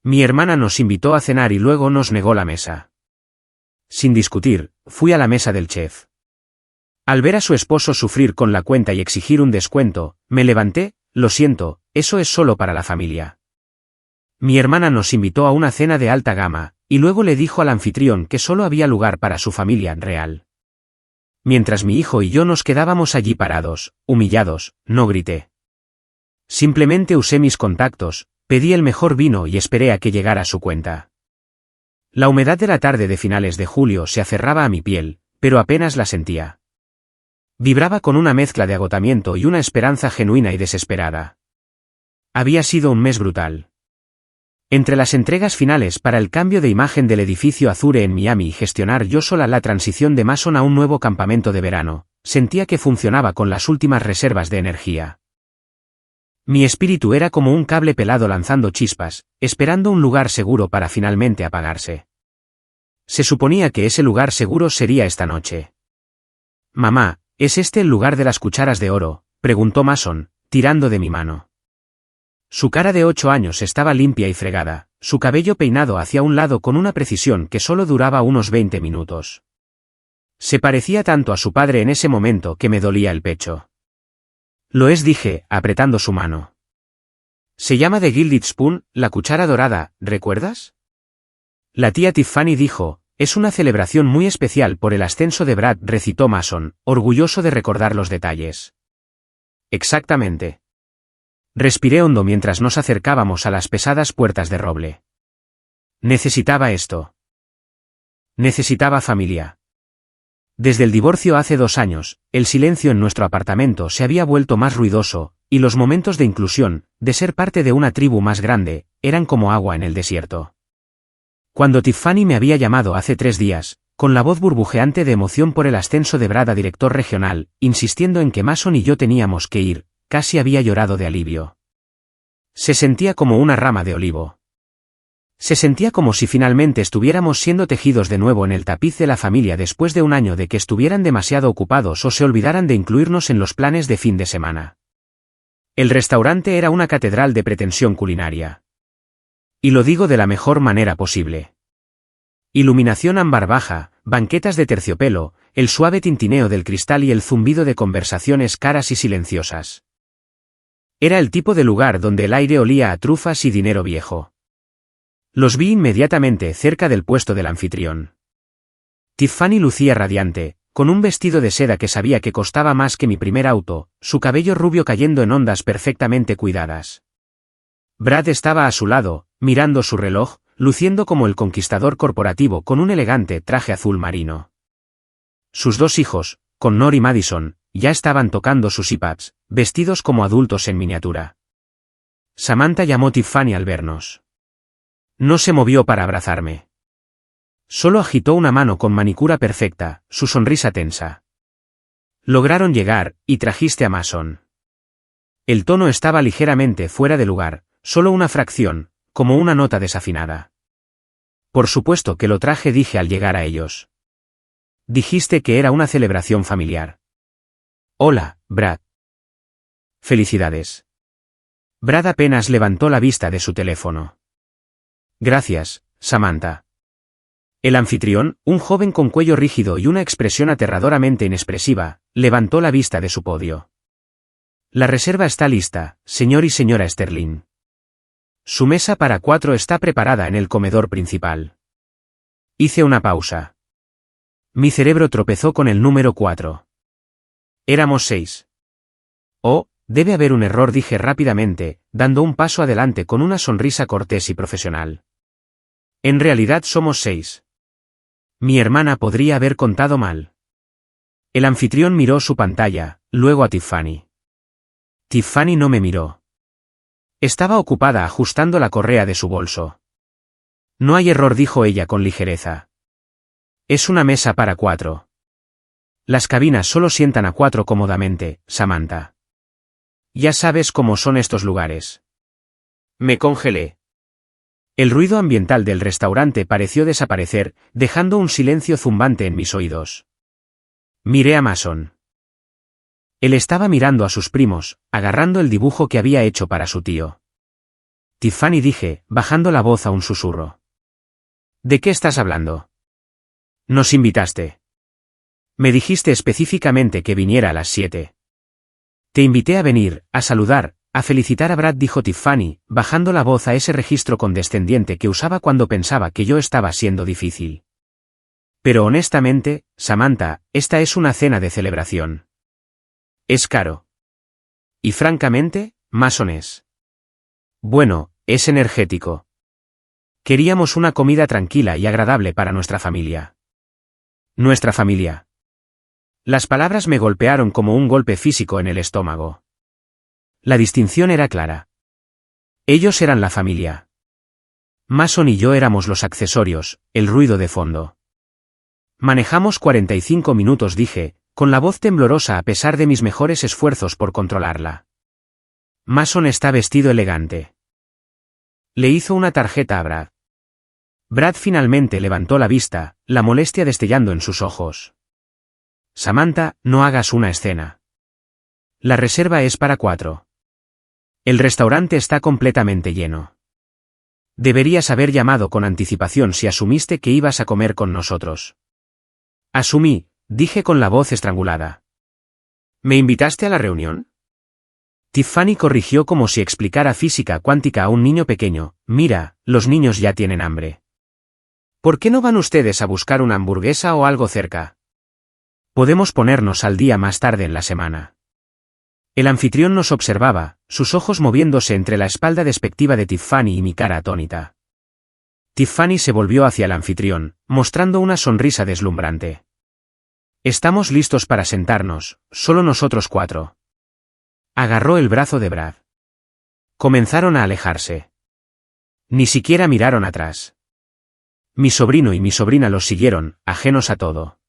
Mi hermana nos invitó a cenar y luego nos negó la mesa. Sin discutir, fui a la mesa del chef. Al ver a su esposo sufrir con la cuenta y exigir un descuento, me levanté. Lo siento, eso es solo para la familia. Mi hermana nos invitó a una cena de alta gama, y luego le dijo al anfitrión que solo había lugar para su familia real. Mientras mi hijo y yo nos quedábamos allí parados, humillados, no grité. Simplemente usé mis contactos, pedí el mejor vino y esperé a que llegara su cuenta. La humedad de la tarde de finales de julio se aferraba a mi piel, pero apenas la sentía. Vibraba con una mezcla de agotamiento y una esperanza genuina y desesperada. Había sido un mes brutal. Entre las entregas finales para el cambio de imagen del edificio Azure en Miami y gestionar yo sola la transición de Mason a un nuevo campamento de verano, sentía que funcionaba con las últimas reservas de energía. Mi espíritu era como un cable pelado lanzando chispas, esperando un lugar seguro para finalmente apagarse. Se suponía que ese lugar seguro sería esta noche. Mamá, ¿es este el lugar de las cucharas de oro?, preguntó Mason, tirando de mi mano. Su cara de 8 años estaba limpia y fregada, su cabello peinado hacia un lado con una precisión que solo duraba unos 20 minutos. Se parecía tanto a su padre en ese momento que me dolía el pecho. Lo es, dije, apretando su mano. Se llama The Gilded Spoon, la cuchara dorada, ¿recuerdas? La tía Tiffany dijo, es una celebración muy especial por el ascenso de Brad, recitó Mason, orgulloso de recordar los detalles. Exactamente. Respiré hondo mientras nos acercábamos a las pesadas puertas de roble. Necesitaba esto. Necesitaba familia. Desde el divorcio hace 2 años, el silencio en nuestro apartamento se había vuelto más ruidoso, y los momentos de inclusión, de ser parte de una tribu más grande, eran como agua en el desierto. Cuando Tiffany me había llamado hace 3 días, con la voz burbujeante de emoción por el ascenso de Brad a director regional, insistiendo en que Mason y yo teníamos que ir, casi había llorado de alivio. Se sentía como una rama de olivo. Se sentía como si finalmente estuviéramos siendo tejidos de nuevo en el tapiz de la familia después de un año de que estuvieran demasiado ocupados o se olvidaran de incluirnos en los planes de fin de semana. El restaurante era una catedral de pretensión culinaria. Y lo digo de la mejor manera posible. Iluminación ámbar baja, banquetas de terciopelo, el suave tintineo del cristal y el zumbido de conversaciones caras y silenciosas. Era el tipo de lugar donde el aire olía a trufas y dinero viejo. Los vi inmediatamente cerca del puesto del anfitrión. Tiffany lucía radiante, con un vestido de seda que sabía que costaba más que mi primer auto, su cabello rubio cayendo en ondas perfectamente cuidadas. Brad estaba a su lado, mirando su reloj, luciendo como el conquistador corporativo con un elegante traje azul marino. Sus 2 hijos, Connor y Madison, ya estaban tocando sus iPads, vestidos como adultos en miniatura. Samantha llamó Tiffany al vernos. No se movió para abrazarme. Solo agitó una mano con manicura perfecta, su sonrisa tensa. Lograron llegar, y trajiste a Mason. El tono estaba ligeramente fuera de lugar, solo una fracción, como una nota desafinada. Por supuesto que lo traje, dije al llegar a ellos. Dijiste que era una celebración familiar. Hola, Brad. Felicidades. Brad apenas levantó la vista de su teléfono. Gracias, Samantha. El anfitrión, un joven con cuello rígido y una expresión aterradoramente inexpresiva, levantó la vista de su podio. La reserva está lista, señor y señora Sterling. Su mesa para 4 está preparada en el comedor principal. Hice una pausa. Mi cerebro tropezó con el número 4. Éramos 6. Oh, debe haber un error, dije rápidamente, dando un paso adelante con una sonrisa cortés y profesional. En realidad somos 6. Mi hermana podría haber contado mal. El anfitrión miró su pantalla, luego a Tiffany. Tiffany no me miró. Estaba ocupada ajustando la correa de su bolso. No hay error, dijo ella con ligereza. Es una mesa para 4. Las cabinas solo sientan a 4 cómodamente, Samantha. Ya sabes cómo son estos lugares. Me congelé. El ruido ambiental del restaurante pareció desaparecer, dejando un silencio zumbante en mis oídos. Miré a Mason. Él estaba mirando a sus primos, agarrando el dibujo que había hecho para su tío. Tiffany, dije, bajando la voz a un susurro. ¿De qué estás hablando? Nos invitaste. Me dijiste específicamente que viniera a las 7. Te invité a venir, a saludar, a felicitar a Brad, dijo Tiffany, bajando la voz a ese registro condescendiente que usaba cuando pensaba que yo estaba siendo difícil. Pero honestamente, Samantha, esta es una cena de celebración. Es caro. Y francamente, Mason es. Bueno, es energético. Queríamos una comida tranquila y agradable para nuestra familia. Nuestra familia. Las palabras me golpearon como un golpe físico en el estómago. La distinción era clara. Ellos eran la familia. Mason y yo éramos los accesorios, el ruido de fondo. Manejamos 45 minutos, dije, con la voz temblorosa a pesar de mis mejores esfuerzos por controlarla. Mason está vestido elegante. Le hizo una tarjeta a Brad. Brad finalmente levantó la vista, la molestia destellando en sus ojos. Samantha, no hagas una escena. La reserva es para 4. El restaurante está completamente lleno. Deberías haber llamado con anticipación si asumiste que ibas a comer con nosotros. Asumí, dije con la voz estrangulada. ¿Me invitaste a la reunión? Tiffany corrigió como si explicara física cuántica a un niño pequeño. Mira, los niños ya tienen hambre. ¿Por qué no van ustedes a buscar una hamburguesa o algo cerca? Podemos ponernos al día más tarde en la semana. El anfitrión nos observaba, sus ojos moviéndose entre la espalda despectiva de Tiffany y mi cara atónita. Tiffany se volvió hacia el anfitrión, mostrando una sonrisa deslumbrante. Estamos listos para sentarnos, solo nosotros 4. Agarró el brazo de Brad. Comenzaron a alejarse. Ni siquiera miraron atrás. Mi sobrino y mi sobrina los siguieron, ajenos a todo.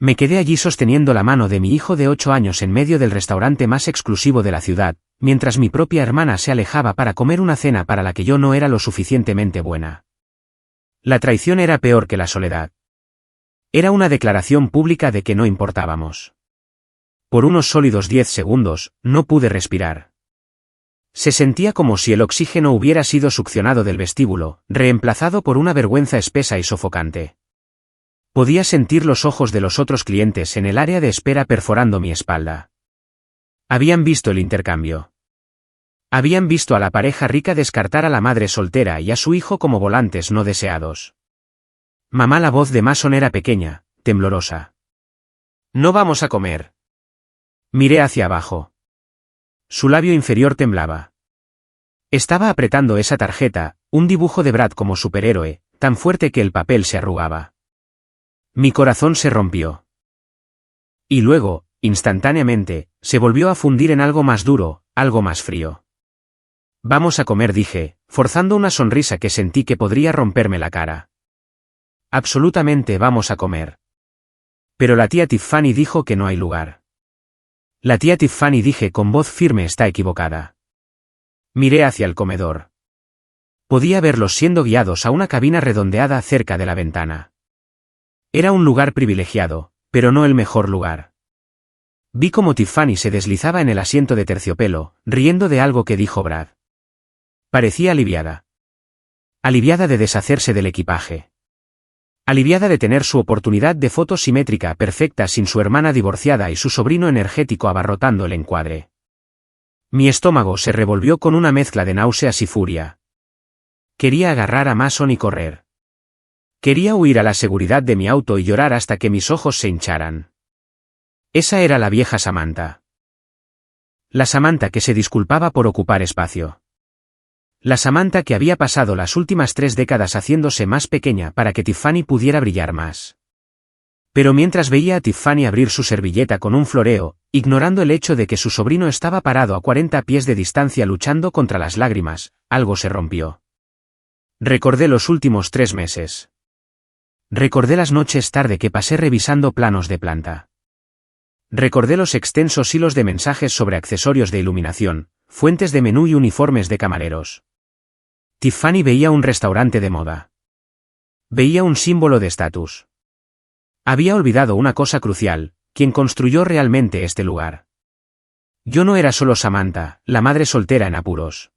Me quedé allí sosteniendo la mano de mi hijo de 8 años en medio del restaurante más exclusivo de la ciudad, mientras mi propia hermana se alejaba para comer una cena para la que yo no era lo suficientemente buena. La traición era peor que la soledad. Era una declaración pública de que no importábamos. Por unos sólidos 10 segundos, no pude respirar. Se sentía como si el oxígeno hubiera sido succionado del vestíbulo, reemplazado por una vergüenza espesa y sofocante. Podía sentir los ojos de los otros clientes en el área de espera perforando mi espalda. Habían visto el intercambio. Habían visto a la pareja rica descartar a la madre soltera y a su hijo como volantes no deseados. Mamá, la voz de Mason era pequeña, temblorosa. No vamos a comer. Miré hacia abajo. Su labio inferior temblaba. Estaba apretando esa tarjeta, un dibujo de Brad como superhéroe, tan fuerte que el papel se arrugaba. Mi corazón se rompió. Y luego, instantáneamente, se volvió a fundir en algo más duro, algo más frío. Vamos a comer, dije, forzando una sonrisa que sentí que podría romperme la cara. Absolutamente vamos a comer. Pero la tía Tiffany dijo que no hay lugar. La tía Tiffany, dije con voz firme, está equivocada. Miré hacia el comedor. Podía verlos siendo guiados a una cabina redondeada cerca de la ventana. Era un lugar privilegiado, pero no el mejor lugar. Vi cómo Tiffany se deslizaba en el asiento de terciopelo, riendo de algo que dijo Brad. Parecía aliviada. Aliviada de deshacerse del equipaje. Aliviada de tener su oportunidad de foto simétrica perfecta sin su hermana divorciada y su sobrino energético abarrotando el encuadre. Mi estómago se revolvió con una mezcla de náuseas y furia. Quería agarrar a Mason y correr. Quería huir a la seguridad de mi auto y llorar hasta que mis ojos se hincharan. Esa era la vieja Samantha. La Samantha que se disculpaba por ocupar espacio. La Samantha que había pasado las últimas 3 décadas haciéndose más pequeña para que Tiffany pudiera brillar más. Pero mientras veía a Tiffany abrir su servilleta con un floreo, ignorando el hecho de que su sobrino estaba parado a 40 pies de distancia luchando contra las lágrimas, algo se rompió. Recordé los últimos 3 meses. Recordé las noches tarde que pasé revisando planos de planta. Recordé los extensos hilos de mensajes sobre accesorios de iluminación, fuentes de menú y uniformes de camareros. Tiffany veía un restaurante de moda. Veía un símbolo de estatus. Había olvidado una cosa crucial: quien construyó realmente este lugar. Yo no era solo Samantha, la madre soltera en apuros.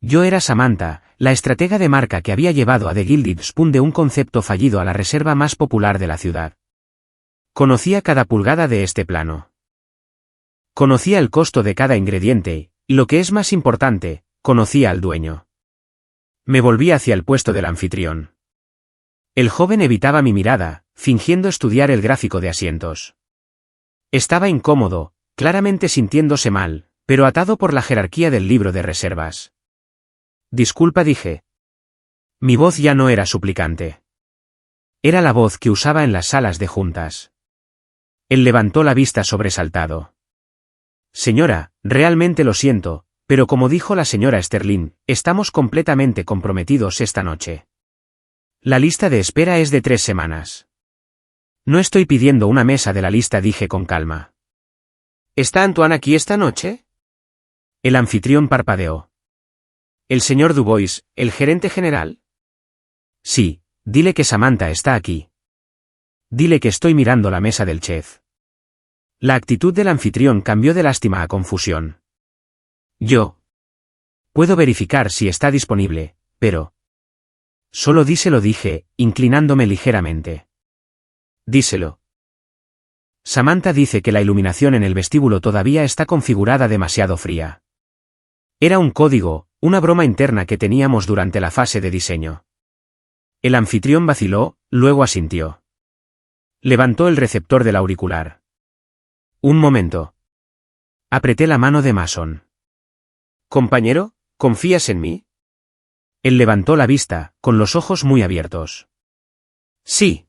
Yo era Samantha, la estratega de marca que había llevado a The Gilded Spoon de un concepto fallido a la reserva más popular de la ciudad. Conocía cada pulgada de este plano. Conocía el costo de cada ingrediente, y lo que es más importante, conocía al dueño. Me volví hacia el puesto del anfitrión. El joven evitaba mi mirada, fingiendo estudiar el gráfico de asientos. Estaba incómodo, claramente sintiéndose mal, pero atado por la jerarquía del libro de reservas. Disculpa, dije. Mi voz ya no era suplicante. Era la voz que usaba en las salas de juntas. Él levantó la vista sobresaltado. Señora, realmente lo siento, pero como dijo la señora Sterling, estamos completamente comprometidos esta noche. La lista de espera es de 3 semanas. No estoy pidiendo una mesa de la lista, dije con calma. ¿Está Antoine aquí esta noche? El anfitrión parpadeó. ¿El señor Dubois, el gerente general? Sí, dile que Samantha está aquí. Dile que estoy mirando la mesa del chef. La actitud del anfitrión cambió de lástima a confusión. Yo. Puedo verificar si está disponible, pero... Solo díselo, dije, inclinándome ligeramente. Díselo. Samantha dice que la iluminación en el vestíbulo todavía está configurada demasiado fría. Era un código, una broma interna que teníamos durante la fase de diseño. El anfitrión vaciló, luego asintió. Levantó el receptor del auricular. Un momento. Apreté la mano de Mason. Compañero, ¿confías en mí? Él levantó la vista, con los ojos muy abiertos. Sí.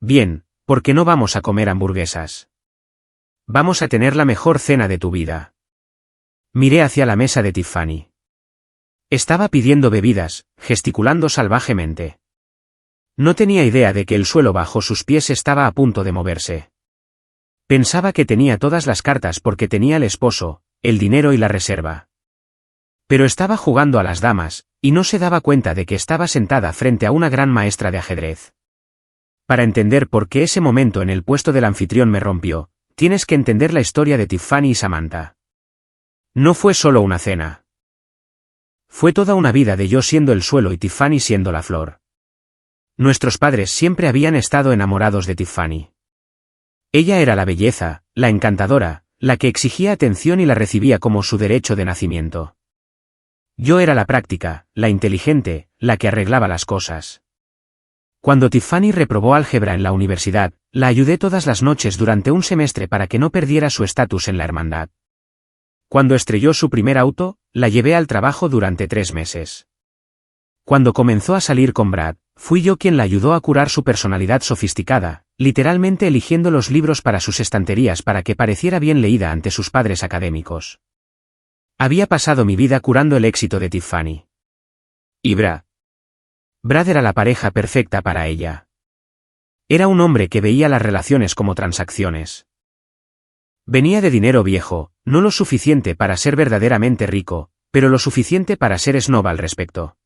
Bien, porque no vamos a comer hamburguesas. Vamos a tener la mejor cena de tu vida. Miré hacia la mesa de Tiffany. Estaba pidiendo bebidas, gesticulando salvajemente. No tenía idea de que el suelo bajo sus pies estaba a punto de moverse. Pensaba que tenía todas las cartas porque tenía el esposo, el dinero y la reserva. Pero estaba jugando a las damas, y no se daba cuenta de que estaba sentada frente a una gran maestra de ajedrez. Para entender por qué ese momento en el puesto del anfitrión me rompió, tienes que entender la historia de Tiffany y Samantha. No fue solo una cena. Fue toda una vida de yo siendo el suelo y Tiffany siendo la flor. Nuestros padres siempre habían estado enamorados de Tiffany. Ella era la belleza, la encantadora, la que exigía atención y la recibía como su derecho de nacimiento. Yo era la práctica, la inteligente, la que arreglaba las cosas. Cuando Tiffany reprobó álgebra en la universidad, la ayudé todas las noches durante un semestre para que no perdiera su estatus en la hermandad. Cuando estrelló su primer auto, la llevé al trabajo durante 3 meses. Cuando comenzó a salir con Brad, fui yo quien la ayudó a curar su personalidad sofisticada, literalmente eligiendo los libros para sus estanterías para que pareciera bien leída ante sus padres académicos. Había pasado mi vida curando el éxito de Tiffany. Y Brad. Brad era la pareja perfecta para ella. Era un hombre que veía las relaciones como transacciones. Venía de dinero viejo, no lo suficiente para ser verdaderamente rico, pero lo suficiente para ser snob al respecto.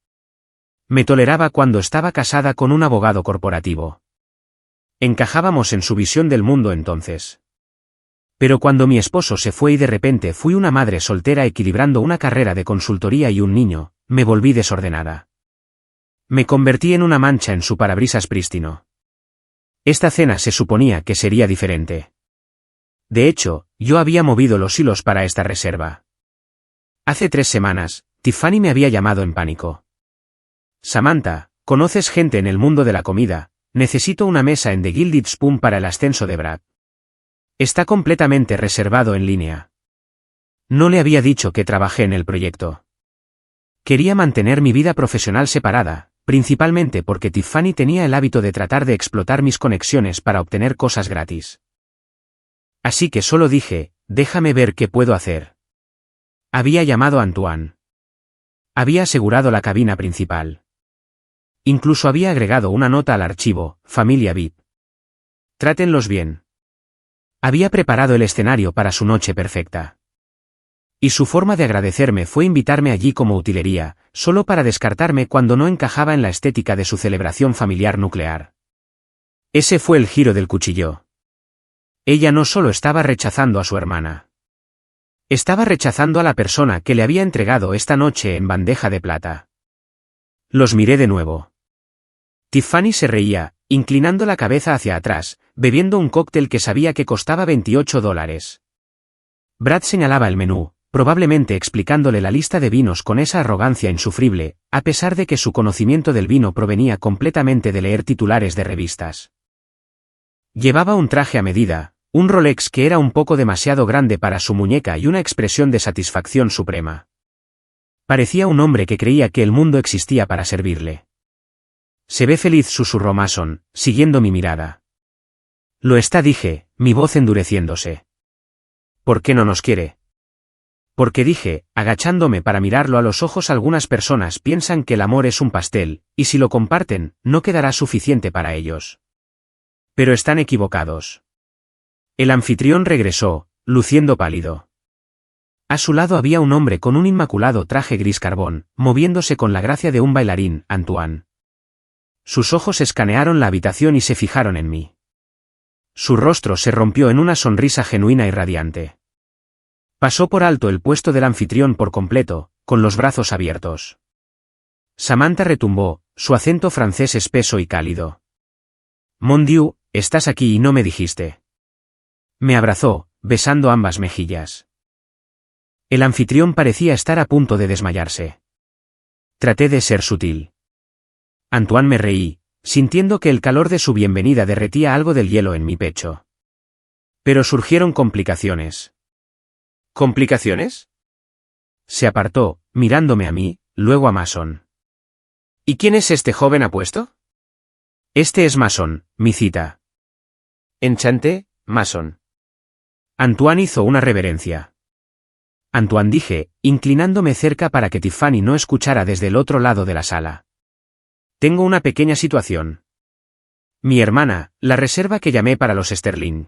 Me toleraba cuando estaba casada con un abogado corporativo. Encajábamos en su visión del mundo entonces. Pero cuando mi esposo se fue y de repente fui una madre soltera equilibrando una carrera de consultoría y un niño, me volví desordenada. Me convertí en una mancha en su parabrisas prístino. Esta cena se suponía que sería diferente. De hecho, yo había movido los hilos para esta reserva. Hace 3 semanas, Tiffany me había llamado en pánico. Samantha, conoces gente en el mundo de la comida, necesito una mesa en The Gilded Spoon para el ascenso de Brad. Está completamente reservado en línea. No le había dicho que trabajé en el proyecto. Quería mantener mi vida profesional separada, principalmente porque Tiffany tenía el hábito de tratar de explotar mis conexiones para obtener cosas gratis. Así que solo dije, déjame ver qué puedo hacer. Había llamado a Antoine. Había asegurado la cabina principal. Incluso había agregado una nota al archivo, familia VIP. Trátenlos bien. Había preparado el escenario para su noche perfecta. Y su forma de agradecerme fue invitarme allí como utilería, solo para descartarme cuando no encajaba en la estética de su celebración familiar nuclear. Ese fue el giro del cuchillo. Ella no solo estaba rechazando a su hermana. Estaba rechazando a la persona que le había entregado esta noche en bandeja de plata. Los miré de nuevo. Tiffany se reía, inclinando la cabeza hacia atrás, bebiendo un cóctel que sabía que costaba $28. Brad señalaba el menú, probablemente explicándole la lista de vinos con esa arrogancia insufrible, a pesar de que su conocimiento del vino provenía completamente de leer titulares de revistas. Llevaba un traje a medida, un Rolex que era un poco demasiado grande para su muñeca y una expresión de satisfacción suprema. Parecía un hombre que creía que el mundo existía para servirle. Se ve feliz, susurró Mason, siguiendo mi mirada. Lo está, dije, mi voz endureciéndose. ¿Por qué no nos quiere? Porque dije, agachándome para mirarlo a los ojos, algunas personas piensan que el amor es un pastel, y si lo comparten, no quedará suficiente para ellos. Pero están equivocados. El anfitrión regresó, luciendo pálido. A su lado había un hombre con un inmaculado traje gris carbón, moviéndose con la gracia de un bailarín, Antoine. Sus ojos escanearon la habitación y se fijaron en mí. Su rostro se rompió en una sonrisa genuina y radiante. Pasó por alto el puesto del anfitrión por completo, con los brazos abiertos. Samantha retumbó, su acento francés espeso y cálido. Mon Dieu, estás aquí y no me dijiste. Me abrazó, besando ambas mejillas. El anfitrión parecía estar a punto de desmayarse. Traté de ser sutil. Antoine, me reí, sintiendo que el calor de su bienvenida derretía algo del hielo en mi pecho. Pero surgieron complicaciones. ¿Complicaciones? Se apartó, mirándome a mí, luego a Mason. ¿Y quién es este joven apuesto? Este es Mason, mi cita. Enchanté, Mason. Antoine hizo una reverencia. Antoine, dije, inclinándome cerca para que Tiffany no escuchara desde el otro lado de la sala. Tengo una pequeña situación. Mi hermana, la reserva que llamé para los Sterling.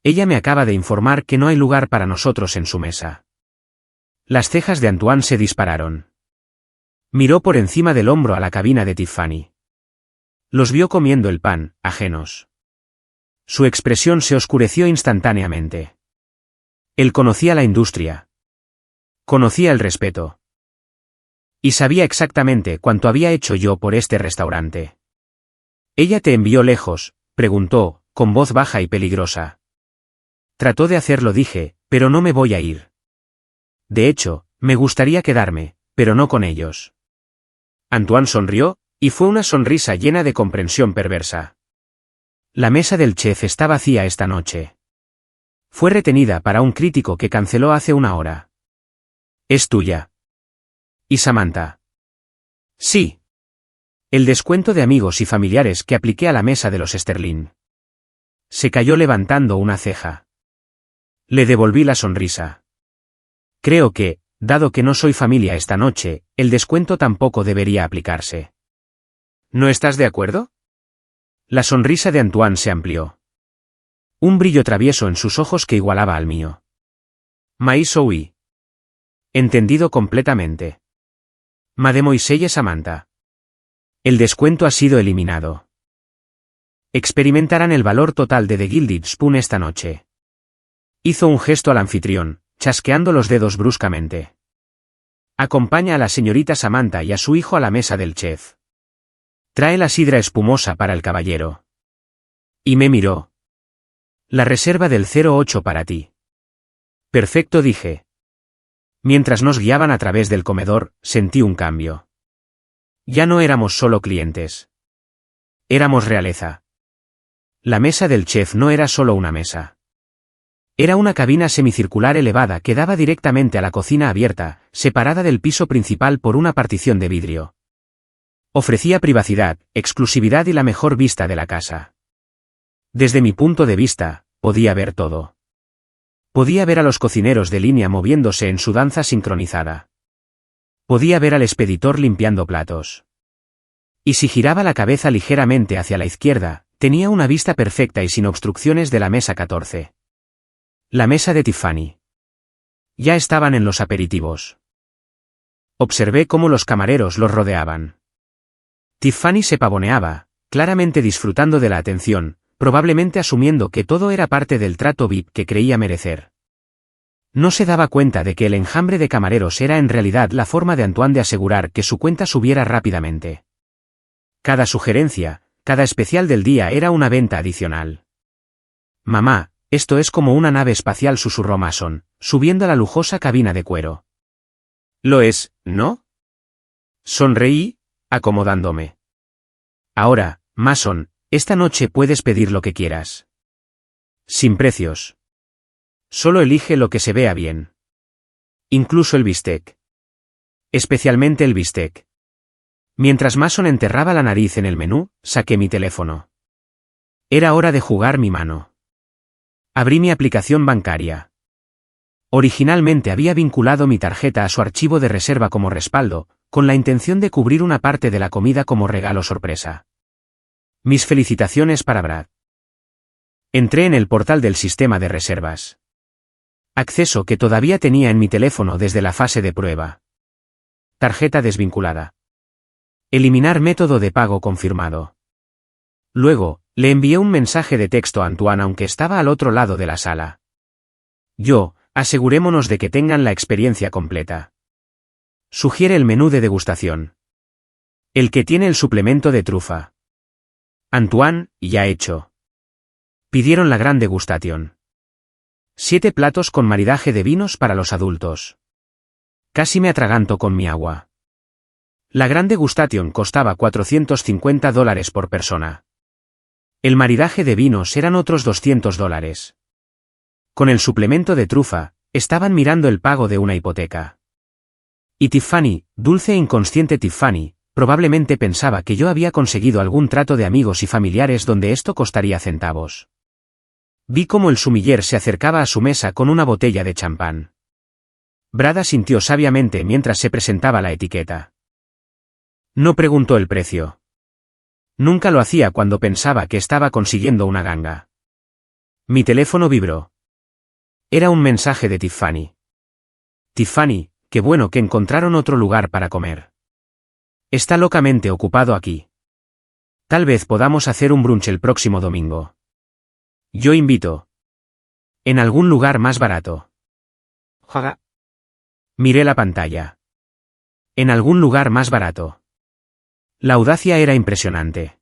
Ella me acaba de informar que no hay lugar para nosotros en su mesa. Las cejas de Antoine se dispararon. Miró por encima del hombro a la cabina de Tiffany. Los vio comiendo el pan, ajenos. Su expresión se oscureció instantáneamente. Él conocía la industria. Conocía el respeto. Y sabía exactamente cuánto había hecho yo por este restaurante. ¿Ella te envió lejos?, preguntó, con voz baja y peligrosa. Trató de hacerlo, dije, pero no me voy a ir. De hecho, me gustaría quedarme, pero no con ellos. Antoine sonrió, y fue una sonrisa llena de comprensión perversa. La mesa del chef está vacía esta noche. Fue retenida para un crítico que canceló hace una hora. ¿Es tuya? ¿Y Samantha? Sí. El descuento de amigos y familiares que apliqué a la mesa de los Sterling. Se calló levantando una ceja. Le devolví la sonrisa. Creo que, dado que no soy familia esta noche, el descuento tampoco debería aplicarse. ¿No estás de acuerdo? La sonrisa de Antoine se amplió. Un brillo travieso en sus ojos que igualaba al mío. Mais oui. Entendido completamente. Mademoiselle Samantha. El descuento ha sido eliminado. Experimentarán el valor total de The Gilded Spoon esta noche. Hizo un gesto al anfitrión, chasqueando los dedos bruscamente. Acompaña a la señorita Samantha y a su hijo a la mesa del chef. Trae la sidra espumosa para el caballero. Y me miró. La reserva del 08 para ti. Perfecto, dije. Mientras nos guiaban a través del comedor, sentí un cambio. Ya no éramos solo clientes. Éramos realeza. La mesa del chef no era solo una mesa. Era una cabina semicircular elevada que daba directamente a la cocina abierta, separada del piso principal por una partición de vidrio. Ofrecía privacidad, exclusividad y la mejor vista de la casa. Desde mi punto de vista, podía ver todo. Podía ver a los cocineros de línea moviéndose en su danza sincronizada. Podía ver al expeditor limpiando platos. Y si giraba la cabeza ligeramente hacia la izquierda, tenía una vista perfecta y sin obstrucciones de la mesa 14. La mesa de Tiffany. Ya estaban en los aperitivos. Observé cómo los camareros los rodeaban. Tiffany se pavoneaba, claramente disfrutando de la atención, probablemente asumiendo que todo era parte del trato VIP que creía merecer. No se daba cuenta de que el enjambre de camareros era en realidad la forma de Antoine de asegurar que su cuenta subiera rápidamente. Cada sugerencia, cada especial del día era una venta adicional. Mamá, esto es como una nave espacial, susurró Mason, subiendo a la lujosa cabina de cuero. Lo es, ¿no? Sonreí, acomodándome. Ahora, Mason, esta noche puedes pedir lo que quieras. Sin precios. Solo elige lo que se vea bien. Incluso el bistec. Especialmente el bistec. Mientras Mason enterraba la nariz en el menú, saqué mi teléfono. Era hora de jugar mi mano. Abrí mi aplicación bancaria. Originalmente había vinculado mi tarjeta a su archivo de reserva como respaldo, con la intención de cubrir una parte de la comida como regalo sorpresa. Mis felicitaciones para Brad. Entré en el portal del sistema de reservas. Acceso que todavía tenía en mi teléfono desde la fase de prueba. Tarjeta desvinculada. Eliminar método de pago confirmado. Luego, le envié un mensaje de texto a Antoine aunque estaba al otro lado de la sala. Asegurémonos de que tengan la experiencia completa. Sugiere el menú de degustación. El que tiene el suplemento de trufa. Antoine, ya hecho. Pidieron la gran degustación. 7 platos con maridaje de vinos para los adultos. Casi me atraganto con mi agua. La gran degustación costaba $450 por persona. El maridaje de vinos eran otros $200. Con el suplemento de trufa, estaban mirando el pago de una hipoteca. Y Tiffany, dulce e inconsciente Tiffany, probablemente pensaba que yo había conseguido algún trato de amigos y familiares donde esto costaría centavos. Vi cómo el sumiller se acercaba a su mesa con una botella de champán. Brad asintió sabiamente mientras se presentaba la etiqueta. No preguntó el precio. Nunca lo hacía cuando pensaba que estaba consiguiendo una ganga. Mi teléfono vibró. Era un mensaje de Tiffany. Tiffany, qué bueno que encontraron otro lugar para comer. Está locamente ocupado aquí. Tal vez podamos hacer un brunch el próximo domingo. Yo invito. En algún lugar más barato. Jaga. Miré la pantalla. En algún lugar más barato. La audacia era impresionante.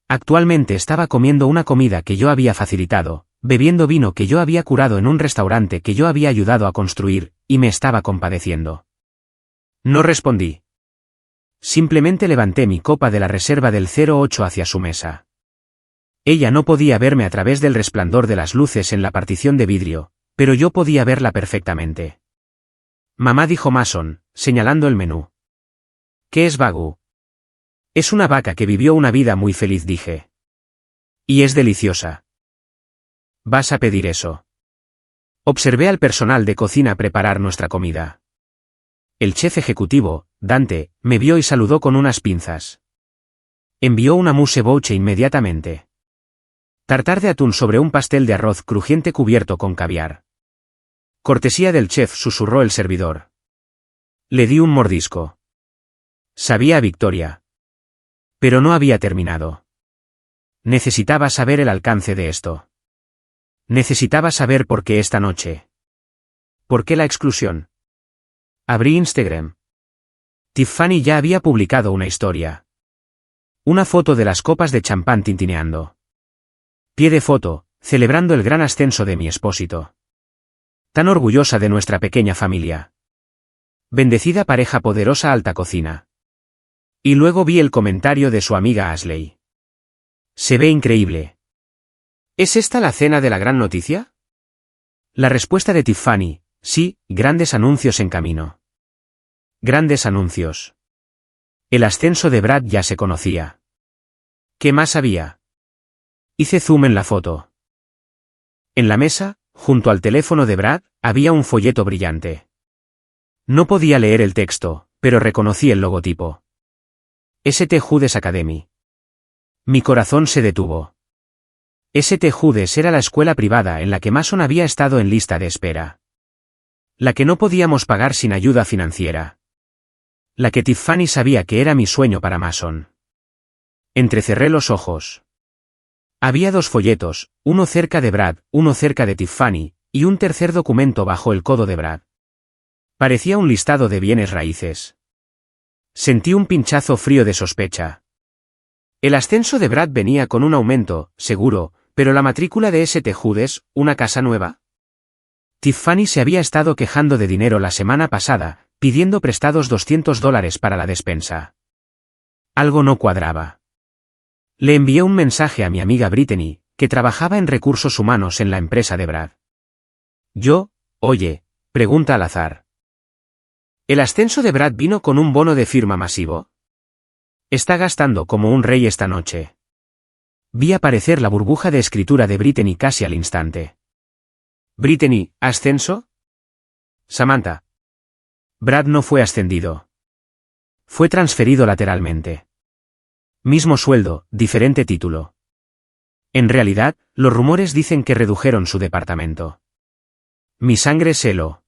Actualmente estaba comiendo una comida que yo había facilitado, bebiendo vino que yo había curado en un restaurante que yo había ayudado a construir, y me estaba compadeciendo. No respondí. Simplemente levanté mi copa de la reserva del 08 hacia su mesa. Ella no podía verme a través del resplandor de las luces en la partición de vidrio, pero yo podía verla perfectamente. Mamá, dijo Mason, señalando el menú. ¿Qué es Wagyu? Es una vaca que vivió una vida muy feliz, dije. Y es deliciosa. ¿Vas a pedir eso? Observé al personal de cocina preparar nuestra comida. El chef ejecutivo, Dante, me vio y saludó con unas pinzas. Envió una mousse bouche inmediatamente. Tartar de atún sobre un pastel de arroz crujiente cubierto con caviar. Cortesía del chef, susurró el servidor. Le di un mordisco. Sabía a victoria. Pero no había terminado. Necesitaba saber el alcance de esto. Necesitaba saber por qué esta noche. ¿Por qué la exclusión? Abrí Instagram. Tiffany ya había publicado una historia. Una foto de las copas de champán tintineando. Pie de foto, celebrando el gran ascenso de mi espósito. Tan orgullosa de nuestra pequeña familia. Bendecida pareja, poderosa alta cocina. Y luego vi el comentario de su amiga Ashley. Se ve increíble. ¿Es esta la cena de la gran noticia? La respuesta de Tiffany, sí, grandes anuncios en camino. Grandes anuncios. El ascenso de Brad ya se conocía. ¿Qué más había? Hice zoom en la foto. En la mesa, junto al teléfono de Brad, había un folleto brillante. No podía leer el texto, pero reconocí el logotipo. St. Jude's Academy. Mi corazón se detuvo. St. Jude's era la escuela privada en la que Mason había estado en lista de espera. La que no podíamos pagar sin ayuda financiera. La que Tiffany sabía que era mi sueño para Mason. Entrecerré los ojos. Había 2 folletos, uno cerca de Brad, uno cerca de Tiffany, y un tercer documento bajo el codo de Brad. Parecía un listado de bienes raíces. Sentí un pinchazo frío de sospecha. El ascenso de Brad venía con un aumento, seguro, pero la matrícula de St. Jude's, ¿una casa nueva? Tiffany se había estado quejando de dinero la semana pasada, pidiendo prestados $200 para la despensa. Algo no cuadraba. Le envié un mensaje a mi amiga Brittany, que trabajaba en recursos humanos en la empresa de Brad. Oye, pregunta al azar. ¿El ascenso de Brad vino con un bono de firma masivo? Está gastando como un rey esta noche. Vi aparecer la burbuja de escritura de Brittany casi al instante. Brittany, ¿ascenso? Samantha. Brad no fue ascendido. Fue transferido lateralmente. Mismo sueldo, diferente título. En realidad, los rumores dicen que redujeron su departamento. Mi sangre se heló.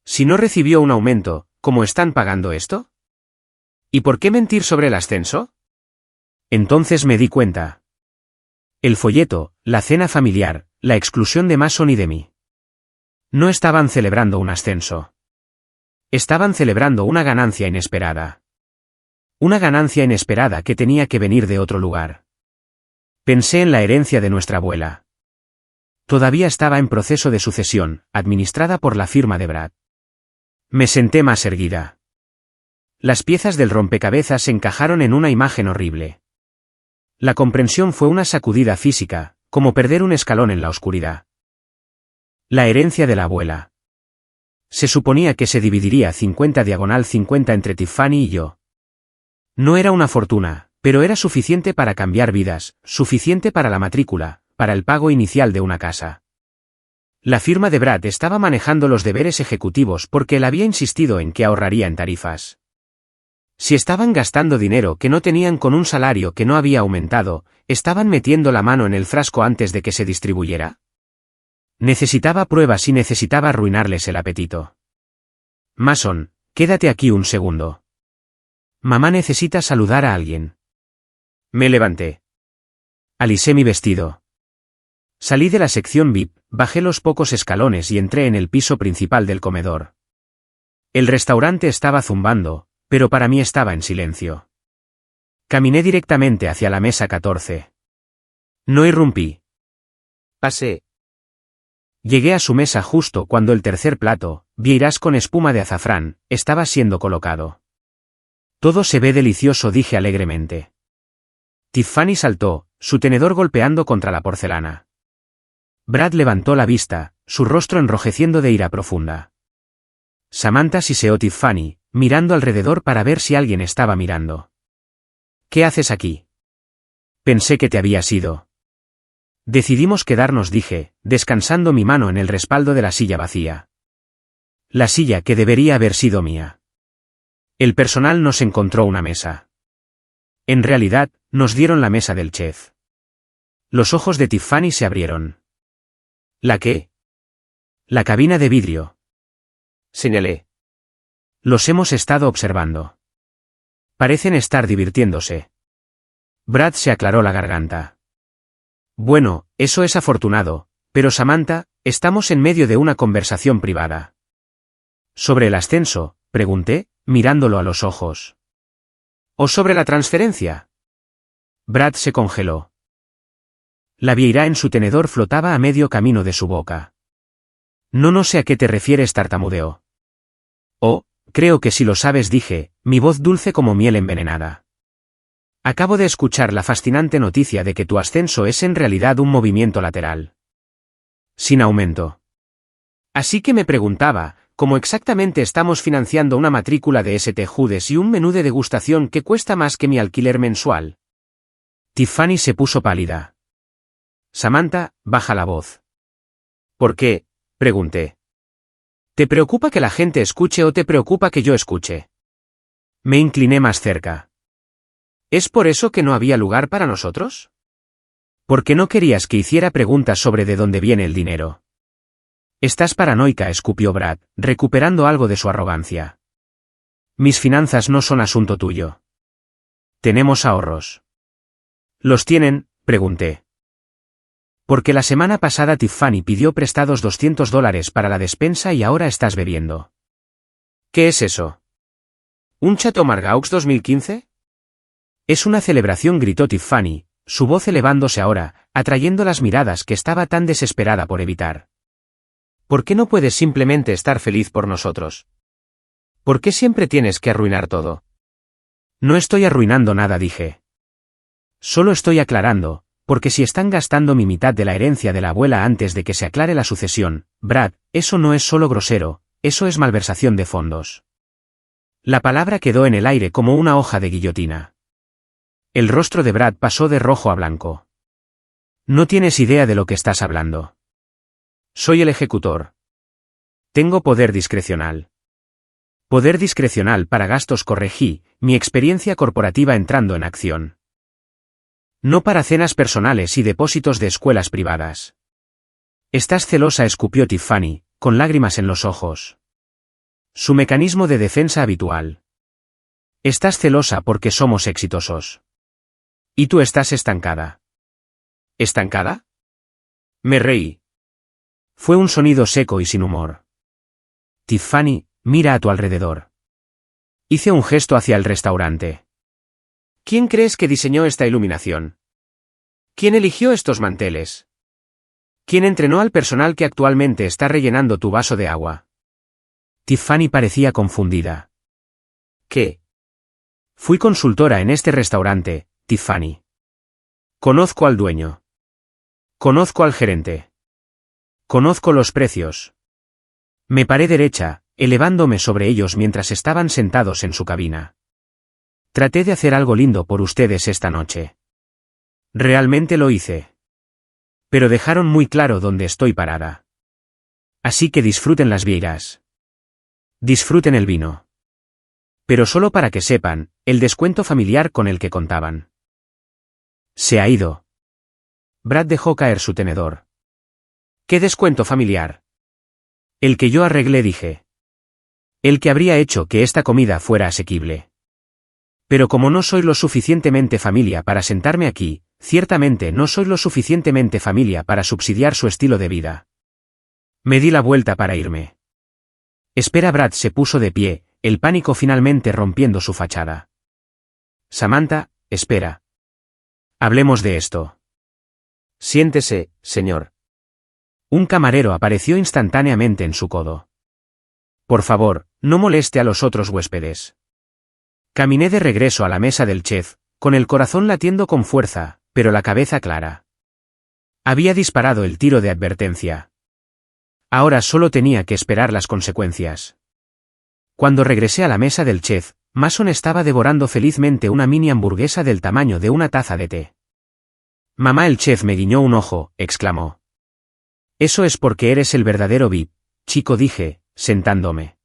Si no recibió un aumento, ¿cómo están pagando esto? ¿Y por qué mentir sobre el ascenso? Entonces me di cuenta. El folleto, la cena familiar, la exclusión de Mason y de mí. No estaban celebrando un ascenso. Estaban celebrando una ganancia inesperada. Una ganancia inesperada que tenía que venir de otro lugar. Pensé en la herencia de nuestra abuela. Todavía estaba en proceso de sucesión, administrada por la firma de Brad. Me senté más erguida. Las piezas del rompecabezas se encajaron en una imagen horrible. La comprensión fue una sacudida física, como perder un escalón en la oscuridad. La herencia de la abuela. Se suponía que se dividiría 50/50 entre Tiffany y yo. No era una fortuna, pero era suficiente para cambiar vidas, suficiente para la matrícula, para el pago inicial de una casa. La firma de Brad estaba manejando los deberes ejecutivos porque él había insistido en que ahorraría en tarifas. Si estaban gastando dinero que no tenían con un salario que no había aumentado, ¿estaban metiendo la mano en el frasco antes de que se distribuyera? Necesitaba pruebas y necesitaba arruinarles el apetito. Mason, quédate aquí un segundo. Mamá necesita saludar a alguien. Me levanté. Alisé mi vestido. Salí de la sección VIP, bajé los pocos escalones y entré en el piso principal del comedor. El restaurante estaba zumbando, pero para mí estaba en silencio. Caminé directamente hacia la mesa 14. No irrumpí. Pasé. Llegué a su mesa justo cuando el tercer plato, vieiras con espuma de azafrán, estaba siendo colocado. Todo se ve delicioso, dije alegremente. Tiffany saltó, su tenedor golpeando contra la porcelana. Brad levantó la vista, su rostro enrojeciendo de ira profunda. Samantha siseó Tiffany, mirando alrededor para ver si alguien estaba mirando. ¿Qué haces aquí? Pensé que te habías ido. Decidimos quedarnos, dije, descansando mi mano en el respaldo de la silla vacía. La silla que debería haber sido mía. El personal nos encontró una mesa. En realidad, nos dieron la mesa del chef. Los ojos de Tiffany se abrieron. ¿La qué? La cabina de vidrio. Señalé. Los hemos estado observando. Parecen estar divirtiéndose. Brad se aclaró la garganta. Bueno, eso es afortunado, pero Samantha, estamos en medio de una conversación privada. ¿Sobre el ascenso?, pregunté, mirándolo a los ojos. ¿O sobre la transferencia? Brad se congeló. La vieira en su tenedor flotaba a medio camino de su boca. No sé a qué te refieres, tartamudeó. Oh, creo que sí lo sabes, dije, mi voz dulce como miel envenenada. Acabo de escuchar la fascinante noticia de que tu ascenso es en realidad un movimiento lateral. Sin aumento. Así que me preguntaba, ¿cómo exactamente estamos financiando una matrícula de St. Jude's y un menú de degustación que cuesta más que mi alquiler mensual? Tiffany se puso pálida. Samantha, baja la voz. ¿Por qué?, pregunté. ¿Te preocupa que la gente escuche o te preocupa que yo escuche? Me incliné más cerca. ¿Es por eso que no había lugar para nosotros? ¿Por qué no querías que hiciera preguntas sobre de dónde viene el dinero? Estás paranoica, escupió Brad, recuperando algo de su arrogancia. Mis finanzas no son asunto tuyo. Tenemos ahorros. ¿Los tienen?, pregunté. Porque la semana pasada Tiffany pidió prestados $200 para la despensa y ahora estás bebiendo. ¿Qué es eso? ¿Un Chateau Margaux 2015? Es una celebración, gritó Tiffany, su voz elevándose ahora, atrayendo las miradas que estaba tan desesperada por evitar. ¿Por qué no puedes simplemente estar feliz por nosotros? ¿Por qué siempre tienes que arruinar todo? No estoy arruinando nada, dije. Solo estoy aclarando, porque si están gastando mi mitad de la herencia de la abuela antes de que se aclare la sucesión, Brad, eso no es solo grosero, eso es malversación de fondos. La palabra quedó en el aire como una hoja de guillotina. El rostro de Brad pasó de rojo a blanco. No tienes idea de lo que estás hablando. Soy el ejecutor. Tengo poder discrecional. Poder discrecional para gastos, corregí, mi experiencia corporativa entrando en acción. No para cenas personales y depósitos de escuelas privadas. Estás celosa, escupió Tiffany, con lágrimas en los ojos. Su mecanismo de defensa habitual. Estás celosa porque somos exitosos. Y tú estás estancada. ¿Estancada? Me reí. Fue un sonido seco y sin humor. Tiffany, mira a tu alrededor. Hice un gesto hacia el restaurante. ¿Quién crees que diseñó esta iluminación? ¿Quién eligió estos manteles? ¿Quién entrenó al personal que actualmente está rellenando tu vaso de agua? Tiffany parecía confundida. ¿Qué? Fui consultora en este restaurante, Tiffany. Conozco al dueño. Conozco al gerente. Conozco los precios. Me paré derecha, elevándome sobre ellos mientras estaban sentados en su cabina. Traté de hacer algo lindo por ustedes esta noche. Realmente lo hice. Pero dejaron muy claro dónde estoy parada. Así que disfruten las vieiras. Disfruten el vino. Pero solo para que sepan, el descuento familiar con el que contaban. Se ha ido. Brad dejó caer su tenedor. ¿Qué descuento familiar? El que yo arreglé, dije. El que habría hecho que esta comida fuera asequible. Pero como no soy lo suficientemente familia para sentarme aquí, ciertamente no soy lo suficientemente familia para subsidiar su estilo de vida. Me di la vuelta para irme. Espera, Brad se puso de pie, el pánico finalmente rompiendo su fachada. Samantha, espera. Hablemos de esto. Siéntese, señor. Un camarero apareció instantáneamente en su codo. Por favor, no moleste a los otros huéspedes. Caminé de regreso a la mesa del chef, con el corazón latiendo con fuerza, pero la cabeza clara. Había disparado el tiro de advertencia. Ahora solo tenía que esperar las consecuencias. Cuando regresé a la mesa del chef, Mason estaba devorando felizmente una mini hamburguesa del tamaño de una taza de té. Mamá, el chef me guiñó un ojo, exclamó. Eso es porque eres el verdadero VIP, chico, dije, sentándome.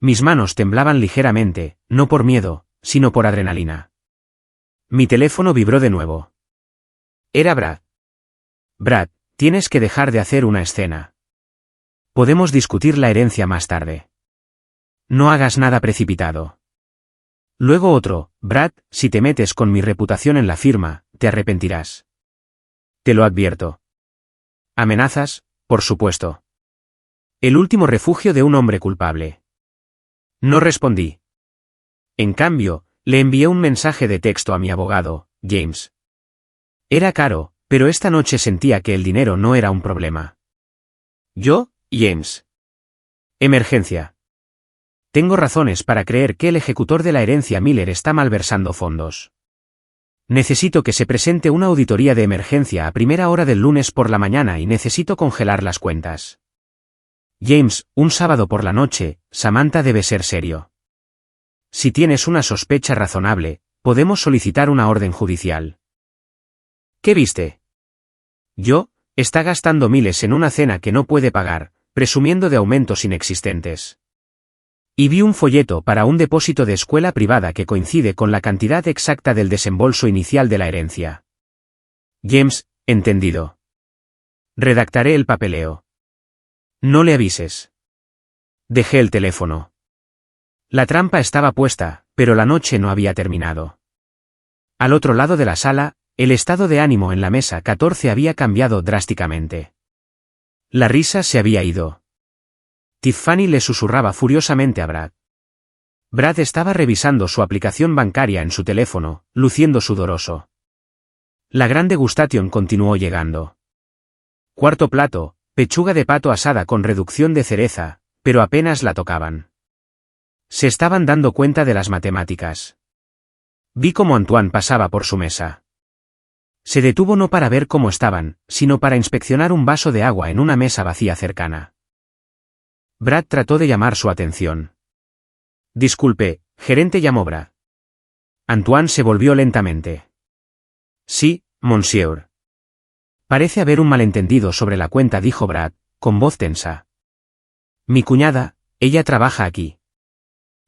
Mis manos temblaban ligeramente, no por miedo, sino por adrenalina. Mi teléfono vibró de nuevo. Era Brad. Brad, tienes que dejar de hacer una escena. Podemos discutir la herencia más tarde. No hagas nada precipitado. Luego otro, Brad, si te metes con mi reputación en la firma, te arrepentirás. Te lo advierto. Amenazas, por supuesto. El último refugio de un hombre culpable. No respondí. En cambio, le envié un mensaje de texto a mi abogado, James. Era caro, pero esta noche sentía que el dinero no era un problema. Yo, James. Emergencia. Tengo razones para creer que el ejecutor de la herencia Miller está malversando fondos. Necesito que se presente una auditoría de emergencia a primera hora del lunes por la mañana y necesito congelar las cuentas. James, un sábado por la noche, Samantha debe ser serio. Si tienes una sospecha razonable, podemos solicitar una orden judicial. ¿Qué viste? Yo, está gastando miles en una cena que no puede pagar, presumiendo de aumentos inexistentes. Y vi un folleto para un depósito de escuela privada que coincide con la cantidad exacta del desembolso inicial de la herencia. James, entendido. Redactaré el papeleo. No le avises. Dejé el teléfono. La trampa estaba puesta, pero la noche no había terminado. Al otro lado de la sala, El estado de ánimo en la mesa 14 había cambiado drásticamente. La risa se había ido. Tiffany le susurraba furiosamente a Brad. Brad estaba revisando su aplicación bancaria en su teléfono, luciendo sudoroso. La gran degustation continuó llegando. Cuarto plato, pechuga de pato asada con reducción de cereza, pero apenas la tocaban. Se estaban dando cuenta de las matemáticas. Vi cómo Antoine pasaba por su mesa. Se detuvo no para ver cómo estaban, sino para inspeccionar un vaso de agua en una mesa vacía cercana. Brad trató de llamar su atención. Disculpe, gerente, llamó Brad. Antoine se volvió lentamente. Sí, monsieur. Parece haber un malentendido sobre la cuenta, dijo Brad, con voz tensa. Mi cuñada, ella trabaja aquí.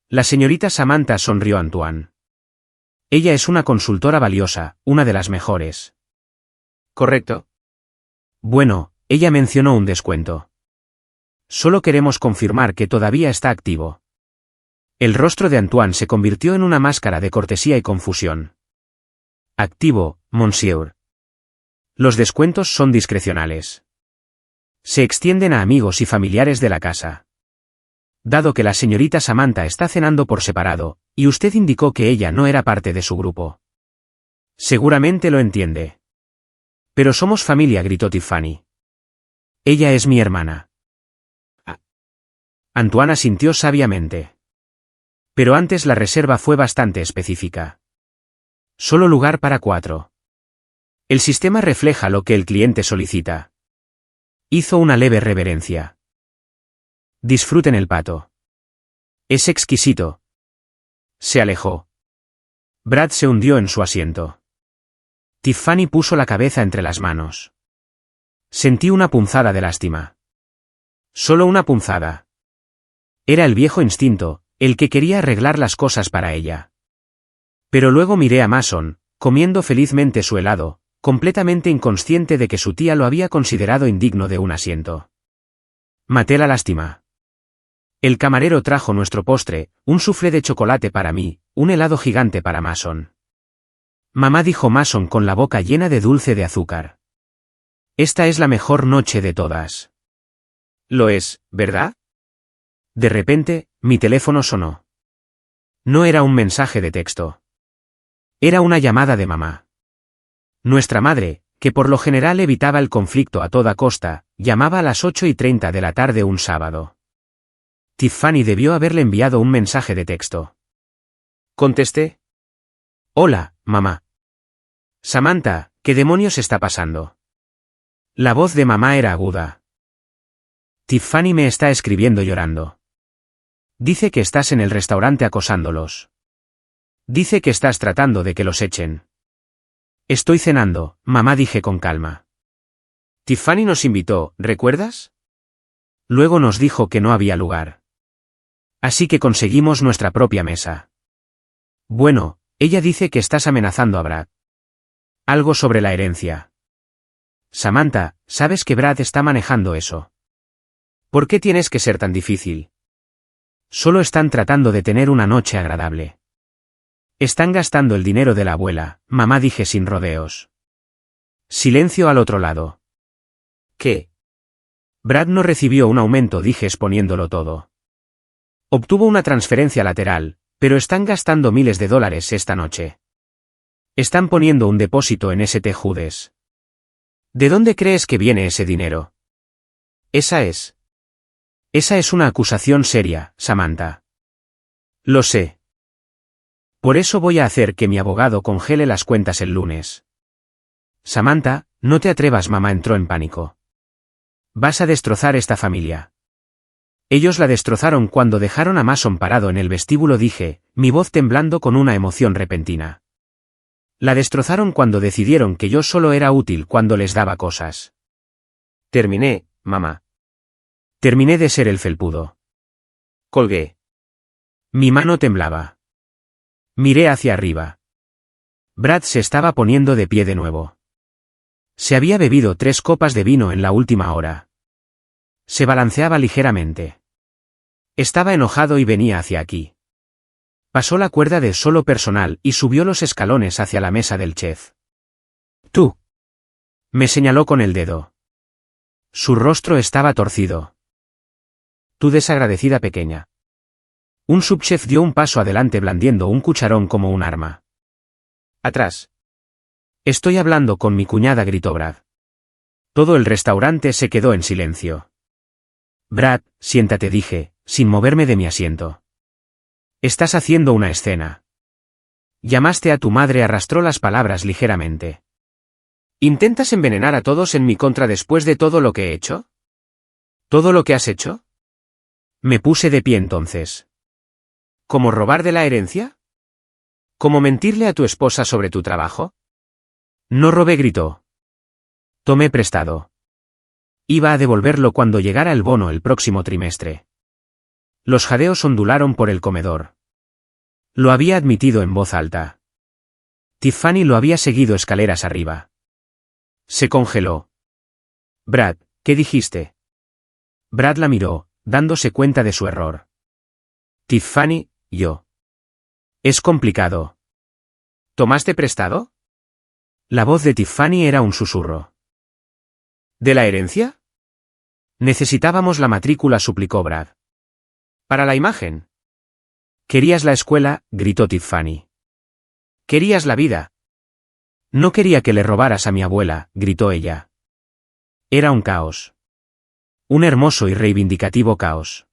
La señorita Samantha, sonrió Antoine. Ella es una consultora valiosa, una de las mejores. ¿Correcto? Bueno, ella mencionó un descuento. Solo queremos confirmar que todavía está activo. El rostro de Antoine se convirtió en una máscara de cortesía y confusión. Activo, monsieur. Los descuentos son discrecionales. Se extienden a amigos y familiares de la casa. Dado que la señorita Samantha está cenando por separado, y usted indicó que ella no era parte de su grupo. Seguramente lo entiende. Pero somos familia, gritó Tiffany. Ella es mi hermana. Antoine asintió sabiamente. Pero antes la reserva fue bastante específica. Solo lugar para 4. El sistema refleja lo que el cliente solicita. Hizo una leve reverencia. Disfruten el pato. Es exquisito. Se alejó. Brad se hundió en su asiento. Tiffany puso la cabeza entre las manos. Sentí una punzada de lástima. Solo una punzada. Era el viejo instinto, el que quería arreglar las cosas para ella. Pero luego miré a Mason, comiendo felizmente su helado, completamente inconsciente de que su tía lo había considerado indigno de un asiento. Maté la lástima. El camarero trajo nuestro postre, un soufflé de chocolate para mí, un helado gigante para Mason. Mamá, dijo Mason con la boca llena de dulce de azúcar. Esta es la mejor noche de todas. Lo es, ¿verdad? De repente, mi teléfono sonó. No era un mensaje de texto. Era una llamada de mamá. Nuestra madre, que por lo general evitaba el conflicto a toda costa, llamaba a las 8:30 de la tarde un sábado. Tiffany debió haberle enviado un mensaje de texto. Contesté. Hola, mamá. Samantha, ¿qué demonios está pasando? La voz de mamá era aguda. Tiffany me está escribiendo llorando. Dice que estás en el restaurante acosándolos. Dice que estás tratando de que los echen. Estoy cenando, mamá, dije con calma. Tiffany nos invitó, ¿recuerdas? Luego nos dijo que no había lugar. Así que conseguimos nuestra propia mesa. Bueno, ella dice que estás amenazando a Brad. Algo sobre la herencia. Samantha, ¿sabes que Brad está manejando eso? ¿Por qué tienes que ser tan difícil? Solo están tratando de tener una noche agradable. Están gastando el dinero de la abuela, mamá, dije sin rodeos. Silencio al otro lado. ¿Qué? Brad no recibió un aumento, dije exponiéndolo todo. Obtuvo una transferencia lateral, pero están gastando miles de dólares esta noche. Están poniendo un depósito en St. Jude's. ¿De dónde crees que viene ese dinero? Esa es una acusación seria, Samantha. Lo sé. Por eso voy a hacer que mi abogado congele las cuentas el lunes. Samantha, no te atrevas, mamá entró en pánico. Vas a destrozar esta familia. Ellos la destrozaron cuando dejaron a Mason parado en el vestíbulo, dije, mi voz temblando con una emoción repentina. La destrozaron cuando decidieron que yo solo era útil cuando les daba cosas. Terminé, mamá. Terminé de ser el felpudo. Colgué. Mi mano temblaba. Miré hacia arriba. Brad se estaba poniendo de pie de nuevo. Se había bebido 3 copas de vino en la última hora. Se balanceaba ligeramente. Estaba enojado y venía hacia aquí. Pasó la cuerda de solo personal y subió los escalones hacia la mesa del chef. Tú. Me señaló con el dedo. Su rostro estaba torcido. Tú desagradecida pequeña. Un subchef dio un paso adelante blandiendo un cucharón como un arma. Atrás. Estoy hablando con mi cuñada, gritó Brad. Todo el restaurante se quedó en silencio. Brad, siéntate, dije, sin moverme de mi asiento. Estás haciendo una escena. Llamaste a tu madre, arrastró las palabras ligeramente. ¿Intentas envenenar a todos en mi contra después de todo lo que he hecho? ¿Todo lo que has hecho? Me puse de pie entonces. ¿Cómo robar de la herencia? ¿Cómo mentirle a tu esposa sobre tu trabajo? No robé, gritó. Tomé prestado. Iba a devolverlo cuando llegara el bono el próximo trimestre. Los jadeos ondularon por el comedor. Lo había admitido en voz alta. Tiffany lo había seguido escaleras arriba. Se congeló. Brad, ¿qué dijiste? Brad la miró, dándose cuenta de su error. Tiffany, yo. Es complicado. ¿Tomaste prestado? La voz de Tiffany era un susurro. ¿De la herencia? Necesitábamos la matrícula, suplicó Brad. Para la imagen. Querías la escuela, gritó Tiffany. Querías la vida. No quería que le robaras a mi abuela, gritó ella. Era un caos. Un hermoso y reivindicativo caos.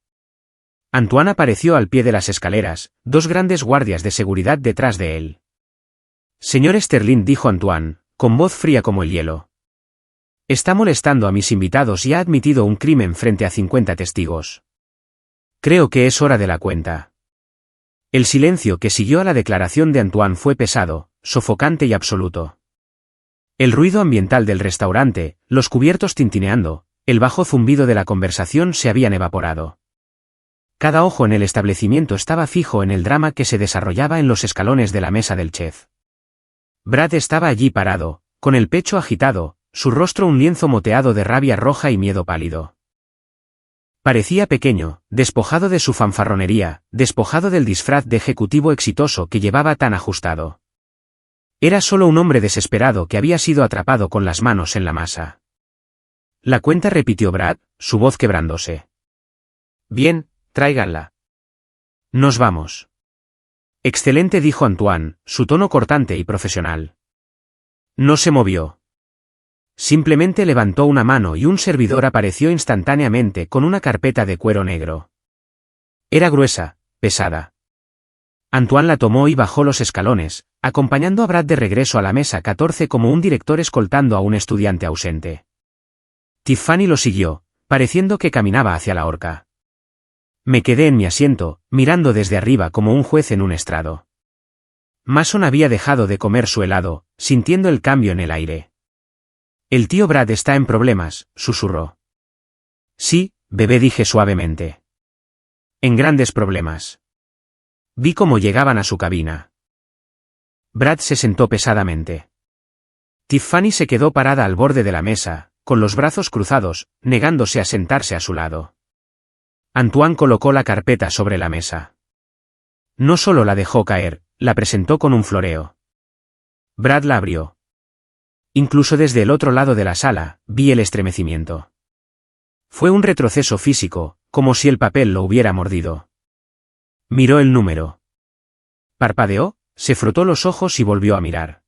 Antoine apareció al pie de las escaleras, dos grandes guardias de seguridad detrás de él. Señor Sterling, dijo Antoine, con voz fría como el hielo. Está molestando a mis invitados y ha admitido un crimen frente a 50 testigos. Creo que es hora de la cuenta. El silencio que siguió a la declaración de Antoine fue pesado, sofocante y absoluto. El ruido ambiental del restaurante, los cubiertos tintineando, el bajo zumbido de la conversación se habían evaporado. Cada ojo en el establecimiento estaba fijo en el drama que se desarrollaba en los escalones de la mesa del chef. Brad estaba allí parado, con el pecho agitado, su rostro un lienzo moteado de rabia roja y miedo pálido. Parecía pequeño, despojado de su fanfarronería, despojado del disfraz de ejecutivo exitoso que llevaba tan ajustado. Era solo un hombre desesperado que había sido atrapado con las manos en la masa. La cuenta, repitió Brad, su voz quebrándose. Bien, tráiganla. Nos vamos. Excelente, dijo Antoine, su tono cortante y profesional. No se movió. Simplemente levantó una mano y un servidor apareció instantáneamente con una carpeta de cuero negro. Era gruesa, pesada. Antoine la tomó y bajó los escalones, acompañando a Brad de regreso a la mesa 14 como un director escoltando a un estudiante ausente. Tiffany lo siguió, pareciendo que caminaba hacia la horca. Me quedé en mi asiento, mirando desde arriba como un juez en un estrado. Mason había dejado de comer su helado, sintiendo el cambio en el aire. El tío Brad está en problemas, susurró. Sí, bebé, dije suavemente. En grandes problemas. Vi cómo llegaban a su cabina. Brad se sentó pesadamente. Tiffany se quedó parada al borde de la mesa, con los brazos cruzados, negándose a sentarse a su lado. Antoine colocó la carpeta sobre la mesa. No solo la dejó caer, la presentó con un floreo. Brad la abrió. Incluso desde el otro lado de la sala, vi el estremecimiento. Fue un retroceso físico, como si el papel lo hubiera mordido. Miró el número. Parpadeó, se frotó los ojos y volvió a mirar.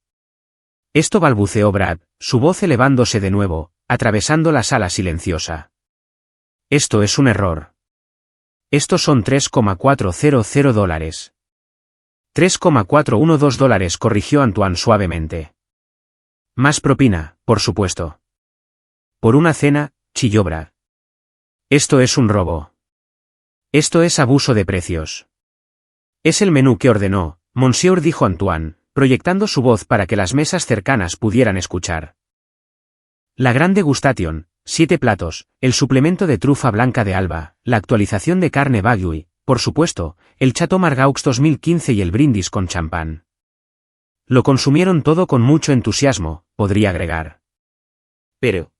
Esto, balbuceó Brad, su voz elevándose de nuevo, atravesando la sala silenciosa. Esto es un error. Estos son $3,400. $3,412, corrigió Antoine suavemente. Más propina, por supuesto. Por una cena, chilló Brad. Esto es un robo. Esto es abuso de precios. Es el menú que ordenó, monsieur, dijo Antoine, proyectando su voz para que las mesas cercanas pudieran escuchar. La gran degustation, 7 platos, el suplemento de trufa blanca de Alba, la actualización de carne Wagyu y, por supuesto, el Chateau Margaux 2015 y el brindis con champán. Lo consumieron todo con mucho entusiasmo, podría agregar. Pero.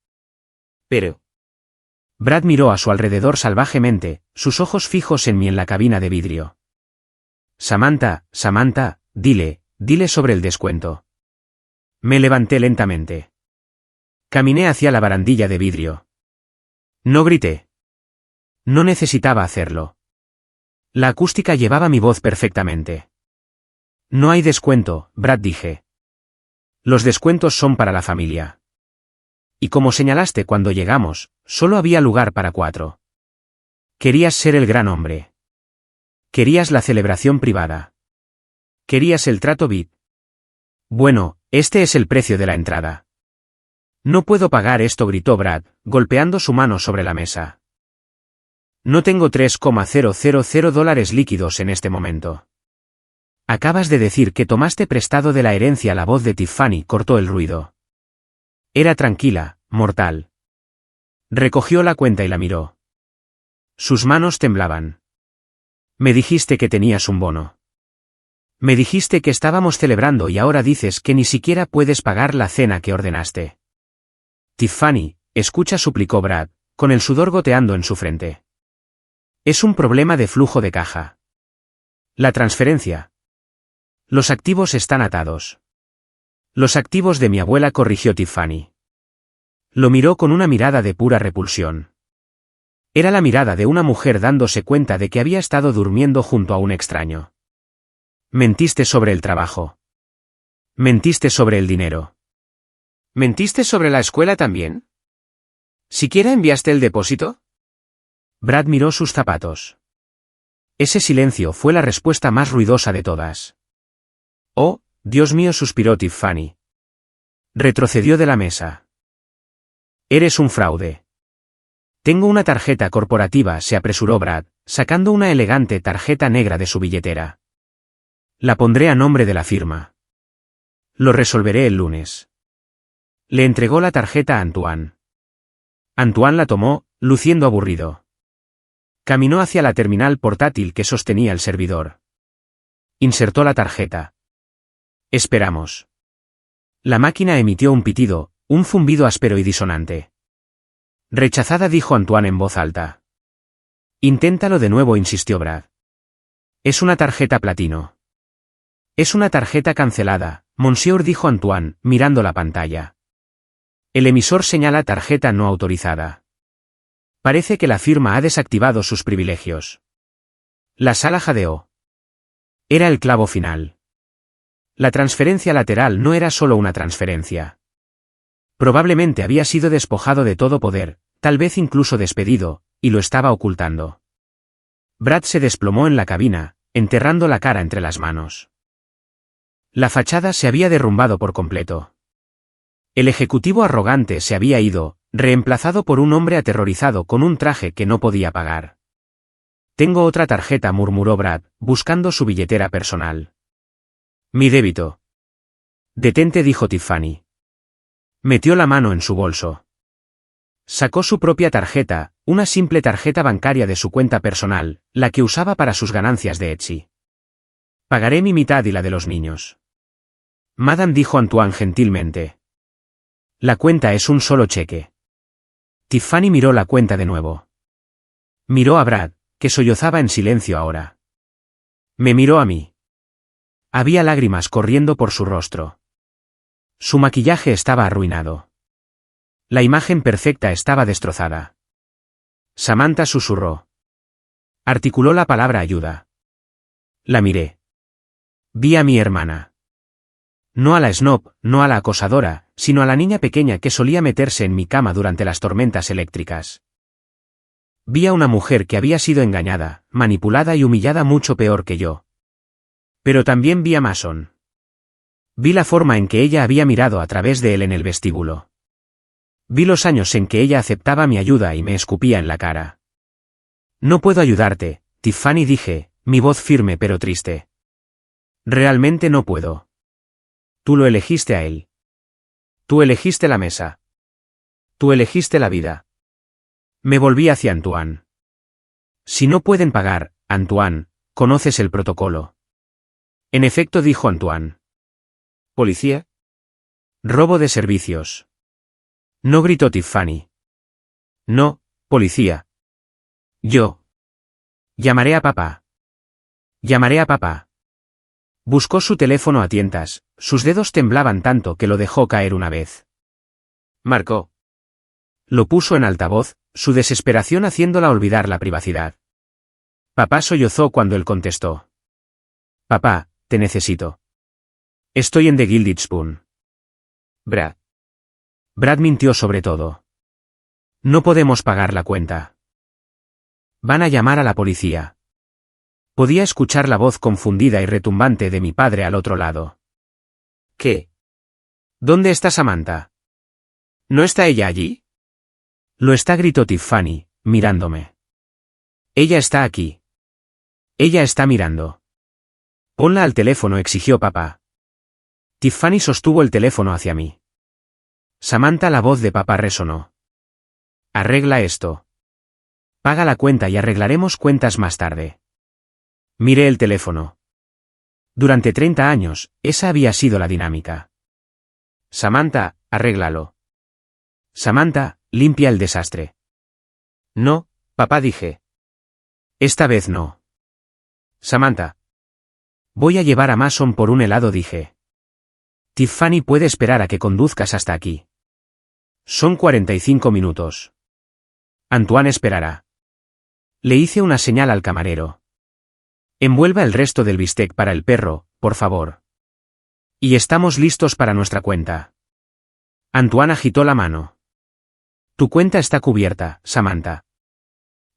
Brad miró a su alrededor salvajemente, sus ojos fijos en mí en la cabina de vidrio. Samantha, dile sobre el descuento. Me levanté lentamente. Caminé hacia la barandilla de vidrio. No grité. No necesitaba hacerlo. La acústica llevaba mi voz perfectamente. No hay descuento, Brad, dije. Los descuentos son para la familia. Y como señalaste cuando llegamos, solo había lugar para 4. Querías ser el gran hombre. Querías la celebración privada. Querías el trato VIP. Bueno, este es el precio de la entrada. No puedo pagar esto, gritó Brad, golpeando su mano sobre la mesa. No tengo $3,000 líquidos en este momento. Acabas de decir que tomaste prestado de la herencia. La voz de Tiffany cortó el ruido. Era tranquila, mortal. Recogió la cuenta y la miró. Sus manos temblaban. Me dijiste que tenías un bono. Me dijiste que estábamos celebrando y ahora dices que ni siquiera puedes pagar la cena que ordenaste. Tiffany, escucha, suplicó Brad, con el sudor goteando en su frente. Es un problema de flujo de caja. La transferencia. Los activos están atados. Los activos de mi abuela, corrigió Tiffany. Lo miró con una mirada de pura repulsión. Era la mirada de una mujer dándose cuenta de que había estado durmiendo junto a un extraño. Mentiste sobre el trabajo. Mentiste sobre el dinero. ¿Mentiste sobre la escuela también? ¿Siquiera enviaste el depósito? Brad miró sus zapatos. Ese silencio fue la respuesta más ruidosa de todas. Oh, Dios mío, suspiró Tiffany. Retrocedió de la mesa. Eres un fraude. Tengo una tarjeta corporativa, se apresuró Brad, sacando una elegante tarjeta negra de su billetera. La pondré a nombre de la firma. Lo resolveré el lunes. Le entregó la tarjeta a Antoine. Antoine la tomó, luciendo aburrido. Caminó hacia la terminal portátil que sostenía el servidor. Insertó la tarjeta. Esperamos. La máquina emitió un pitido, un zumbido áspero y disonante. Rechazada, dijo Antoine en voz alta. Inténtalo de nuevo, insistió Brad. Es una tarjeta platino. Es una tarjeta cancelada, monsieur, dijo Antoine, mirando la pantalla. El emisor señala tarjeta no autorizada. Parece que la firma ha desactivado sus privilegios. La sala jadeó. Era el clavo final. La transferencia lateral no era solo una transferencia. Probablemente había sido despojado de todo poder, tal vez incluso despedido, y lo estaba ocultando. Brad se desplomó en la cabina, enterrando la cara entre las manos. La fachada se había derrumbado por completo. El ejecutivo arrogante se había ido, reemplazado por un hombre aterrorizado con un traje que no podía pagar. Tengo otra tarjeta, murmuró Brad, buscando su billetera personal. Mi débito. Detente, dijo Tiffany. Metió la mano en su bolso. Sacó su propia tarjeta, una simple tarjeta bancaria de su cuenta personal, la que usaba para sus ganancias de Etsy. Pagaré mi mitad y la de los niños. Madame, dijo Antoine gentilmente. La cuenta es un solo cheque. Tiffany miró la cuenta de nuevo. Miró a Brad, que sollozaba en silencio ahora. Me miró a mí. Había lágrimas corriendo por su rostro. Su maquillaje estaba arruinado. La imagen perfecta estaba destrozada. Samantha susurró. Articuló la palabra ayuda. La miré. Vi a mi hermana. No a la snob, no a la acosadora, sino a la niña pequeña que solía meterse en mi cama durante las tormentas eléctricas. Vi a una mujer que había sido engañada, manipulada y humillada mucho peor que yo. Pero también vi a Mason. Vi la forma en que ella había mirado a través de él en el vestíbulo. Vi los años en que ella aceptaba mi ayuda y me escupía en la cara. No puedo ayudarte, Tiffany, dije, mi voz firme pero triste. Realmente no puedo. Tú lo elegiste a él. Tú elegiste la mesa. Tú elegiste la vida. Me volví hacia Antoine. Si no pueden pagar, Antoine, conoces el protocolo. En efecto, dijo Antoine. ¿Policía? Robo de servicios. No, gritó Tiffany. No, policía. Yo. Llamaré a papá. Llamaré a papá. Buscó su teléfono a tientas, sus dedos temblaban tanto que lo dejó caer una vez. Marcó. Lo puso en altavoz, su desesperación haciéndola olvidar la privacidad. Papá sollozó cuando él contestó. Papá, te necesito. Estoy en The Gilded Spoon. Brad. Brad mintió sobre todo. No podemos pagar la cuenta. Van a llamar a la policía. Podía escuchar la voz confundida y retumbante de mi padre al otro lado. ¿Qué? ¿Dónde está Samantha? ¿No está ella allí? Lo está, gritó Tiffany, mirándome. Ella está aquí. Ella está mirando. Ponla al teléfono, exigió papá. Tiffany sostuvo el teléfono hacia mí. Samantha, la voz de papá resonó. Arregla esto. Paga la cuenta y arreglaremos cuentas más tarde. Miré el teléfono. Durante 30 años, esa había sido la dinámica. Samantha, arréglalo. Samantha, limpia el desastre. No, papá, dije. Esta vez no. Samantha. Voy a llevar a Mason por un helado, dije. Tiffany puede esperar a que conduzcas hasta aquí. Son 45 minutos. Antoine esperará. Le hice una señal al camarero. Envuelva el resto del bistec para el perro, por favor. Y estamos listos para nuestra cuenta. Antoine agitó la mano. Tu cuenta está cubierta, Samantha.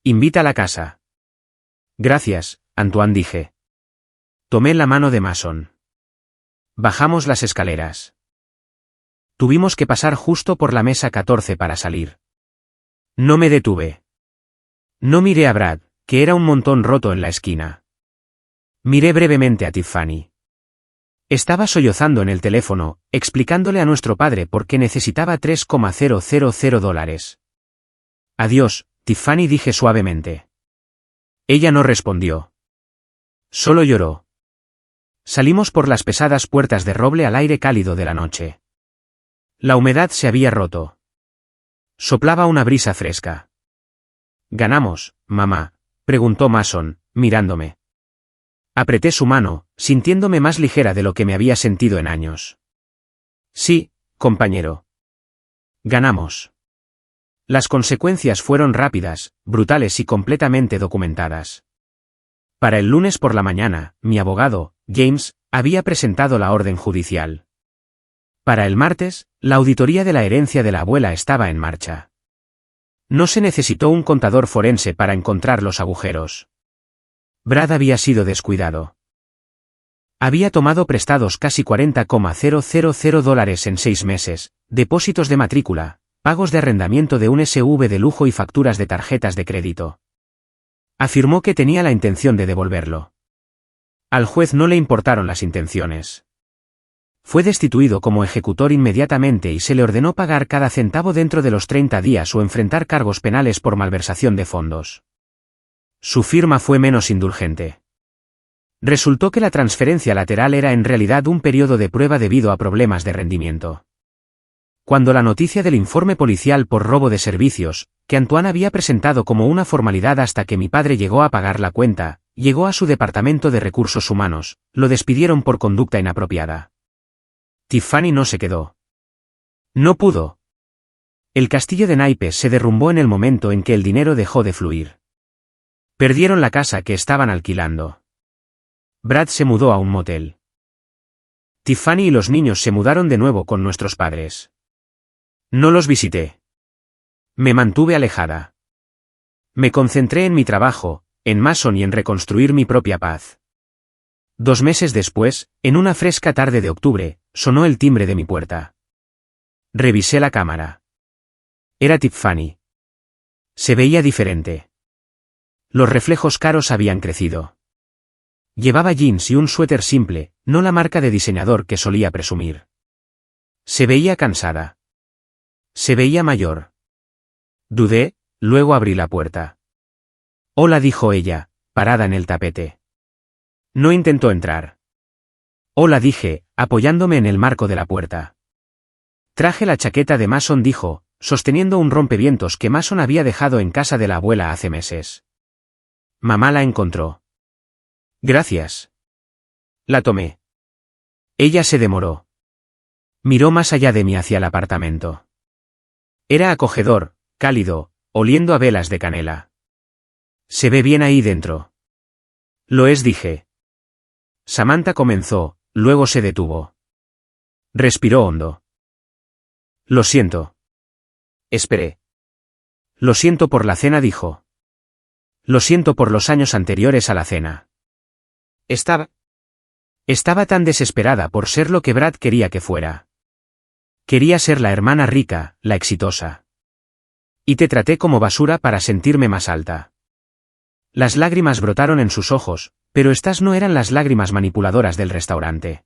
Invita a la casa. Gracias, Antoine, dije. Tomé la mano de Mason. Bajamos las escaleras. Tuvimos que pasar justo por la mesa 14 para salir. No me detuve. No miré a Brad, que era un montón roto en la esquina. Miré brevemente a Tiffany. Estaba sollozando en el teléfono, explicándole a nuestro padre por qué necesitaba $3,000. Adiós, Tiffany, dije suavemente. Ella no respondió. Solo lloró. Salimos por las pesadas puertas de roble al aire cálido de la noche. La humedad se había roto. Soplaba una brisa fresca. ¿Ganamos, mamá?, preguntó Mason, mirándome. Apreté su mano, sintiéndome más ligera de lo que me había sentido en años. Sí, compañero. Ganamos. Las consecuencias fueron rápidas, brutales y completamente documentadas. Para el lunes por la mañana, mi abogado, James, había presentado la orden judicial. Para el martes, la auditoría de la herencia de la abuela estaba en marcha. No se necesitó un contador forense para encontrar los agujeros. Brad había sido descuidado. Había tomado prestados casi $40,000 en 6 meses, depósitos de matrícula, pagos de arrendamiento de un SUV de lujo y facturas de tarjetas de crédito. Afirmó que tenía la intención de devolverlo. Al juez no le importaron las intenciones. Fue destituido como ejecutor inmediatamente y se le ordenó pagar cada centavo dentro de los 30 días o enfrentar cargos penales por malversación de fondos. Su firma fue menos indulgente. Resultó que la transferencia lateral era en realidad un periodo de prueba debido a problemas de rendimiento. Cuando la noticia del informe policial por robo de servicios, que Antoine había presentado como una formalidad hasta que mi padre llegó a pagar la cuenta, llegó a su departamento de recursos humanos, lo despidieron por conducta inapropiada. Tiffany no se quedó. No pudo. El castillo de naipes se derrumbó en el momento en que el dinero dejó de fluir. Perdieron la casa que estaban alquilando. Brad se mudó a un motel. Tiffany y los niños se mudaron de nuevo con nuestros padres. No los visité. Me mantuve alejada. Me concentré en mi trabajo, en Mason y en reconstruir mi propia paz. 2 meses después, en una fresca tarde de octubre, sonó el timbre de mi puerta. Revisé la cámara. Era Tiffany. Se veía diferente. Los reflejos caros habían crecido. Llevaba jeans y un suéter simple, no la marca de diseñador que solía presumir. Se veía cansada. Se veía mayor. Dudé, luego abrí la puerta. Hola, dijo ella, parada en el tapete. No intentó entrar. Hola, dije, apoyándome en el marco de la puerta. Traje la chaqueta de Mason, dijo, sosteniendo un rompevientos que Mason había dejado en casa de la abuela hace meses. Mamá la encontró. Gracias. La tomé. Ella se demoró. Miró más allá de mí hacia el apartamento. Era acogedor, cálido, oliendo a velas de canela. Se ve bien ahí dentro. Lo es, dije. Samantha comenzó, luego se detuvo. Respiró hondo. Lo siento. Esperé. Lo siento por la cena, dijo. Lo siento por los años anteriores a la cena. Estaba tan desesperada por ser lo que Brad quería que fuera. Quería ser la hermana rica, la exitosa. Y te traté como basura para sentirme más alta. Las lágrimas brotaron en sus ojos, pero estas no eran las lágrimas manipuladoras del restaurante.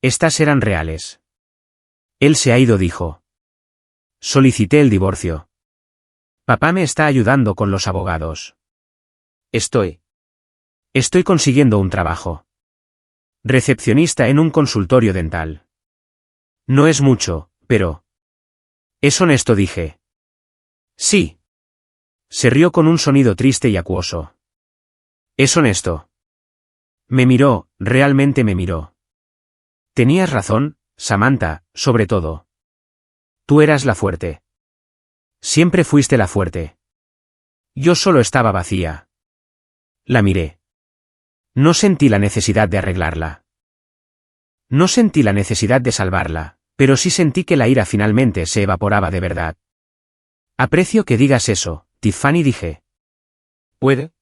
Estas eran reales. Él se ha ido, dijo. Solicité el divorcio. Papá me está ayudando con los abogados. Estoy consiguiendo un trabajo. Recepcionista en un consultorio dental. No es mucho, pero... Es honesto, dije. Sí. Se rió con un sonido triste y acuoso. Es honesto. Me miró, realmente me miró. Tenías razón, Samantha, sobre todo. Tú eras la fuerte. Siempre fuiste la fuerte. Yo solo estaba vacía. La miré. No sentí la necesidad de arreglarla. No sentí la necesidad de salvarla, pero sí sentí que la ira finalmente se evaporaba de verdad. Aprecio que digas eso, Tiffany, dije. ¿Puede?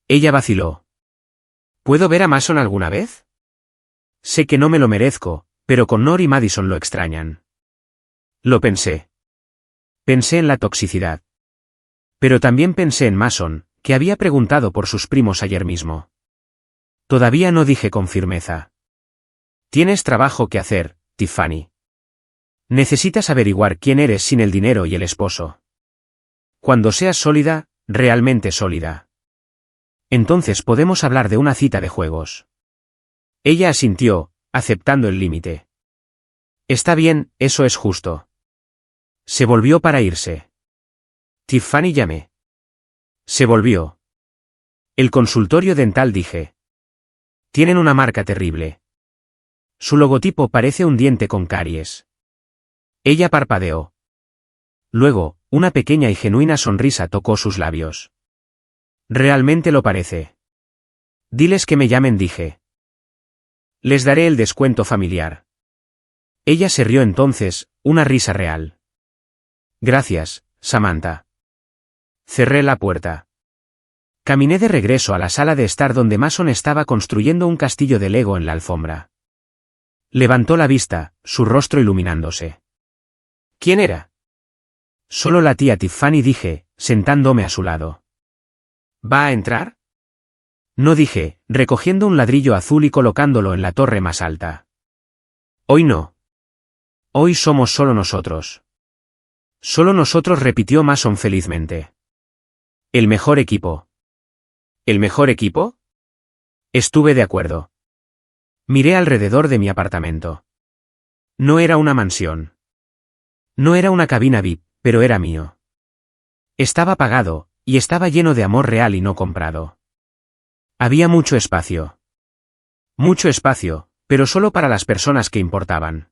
Ella vaciló. ¿Puedo ver a Mason alguna vez? Sé que no me lo merezco, pero Connor y Madison lo extrañan. Lo pensé. Pensé en la toxicidad. Pero también pensé en Mason, que había preguntado por sus primos ayer mismo. Todavía no dije con firmeza. Tienes trabajo que hacer, Tiffany. Necesitas averiguar quién eres sin el dinero y el esposo. Cuando seas sólida, realmente sólida. Entonces podemos hablar de una cita de juegos. Ella asintió, aceptando el límite. Está bien, eso es justo. Se volvió para irse. Tiffany, llamé. Se volvió. El consultorio dental, dije. Tienen una marca terrible. Su logotipo parece un diente con caries. Ella parpadeó. Luego, una pequeña y genuina sonrisa tocó sus labios. Realmente lo parece. Diles que me llamen, dije. Les daré el descuento familiar. Ella se rió entonces, una risa real. Gracias, Samantha. Cerré la puerta. Caminé de regreso a la sala de estar donde Mason estaba construyendo un castillo de Lego en la alfombra. Levantó la vista, su rostro iluminándose. ¿Quién era? Solo la tía Tiffany, dije, sentándome a su lado. ¿Va a entrar? No, dije, recogiendo un ladrillo azul y colocándolo en la torre más alta. Hoy no. Hoy somos solo nosotros. Solo nosotros, repitió Mason felizmente. El mejor equipo. ¿El mejor equipo? Estuve de acuerdo. Miré alrededor de mi apartamento. No era una mansión. No era una cabina VIP, pero era mío. Estaba pagado, y estaba lleno de amor real y no comprado. Había mucho espacio. Mucho espacio, pero solo para las personas que importaban.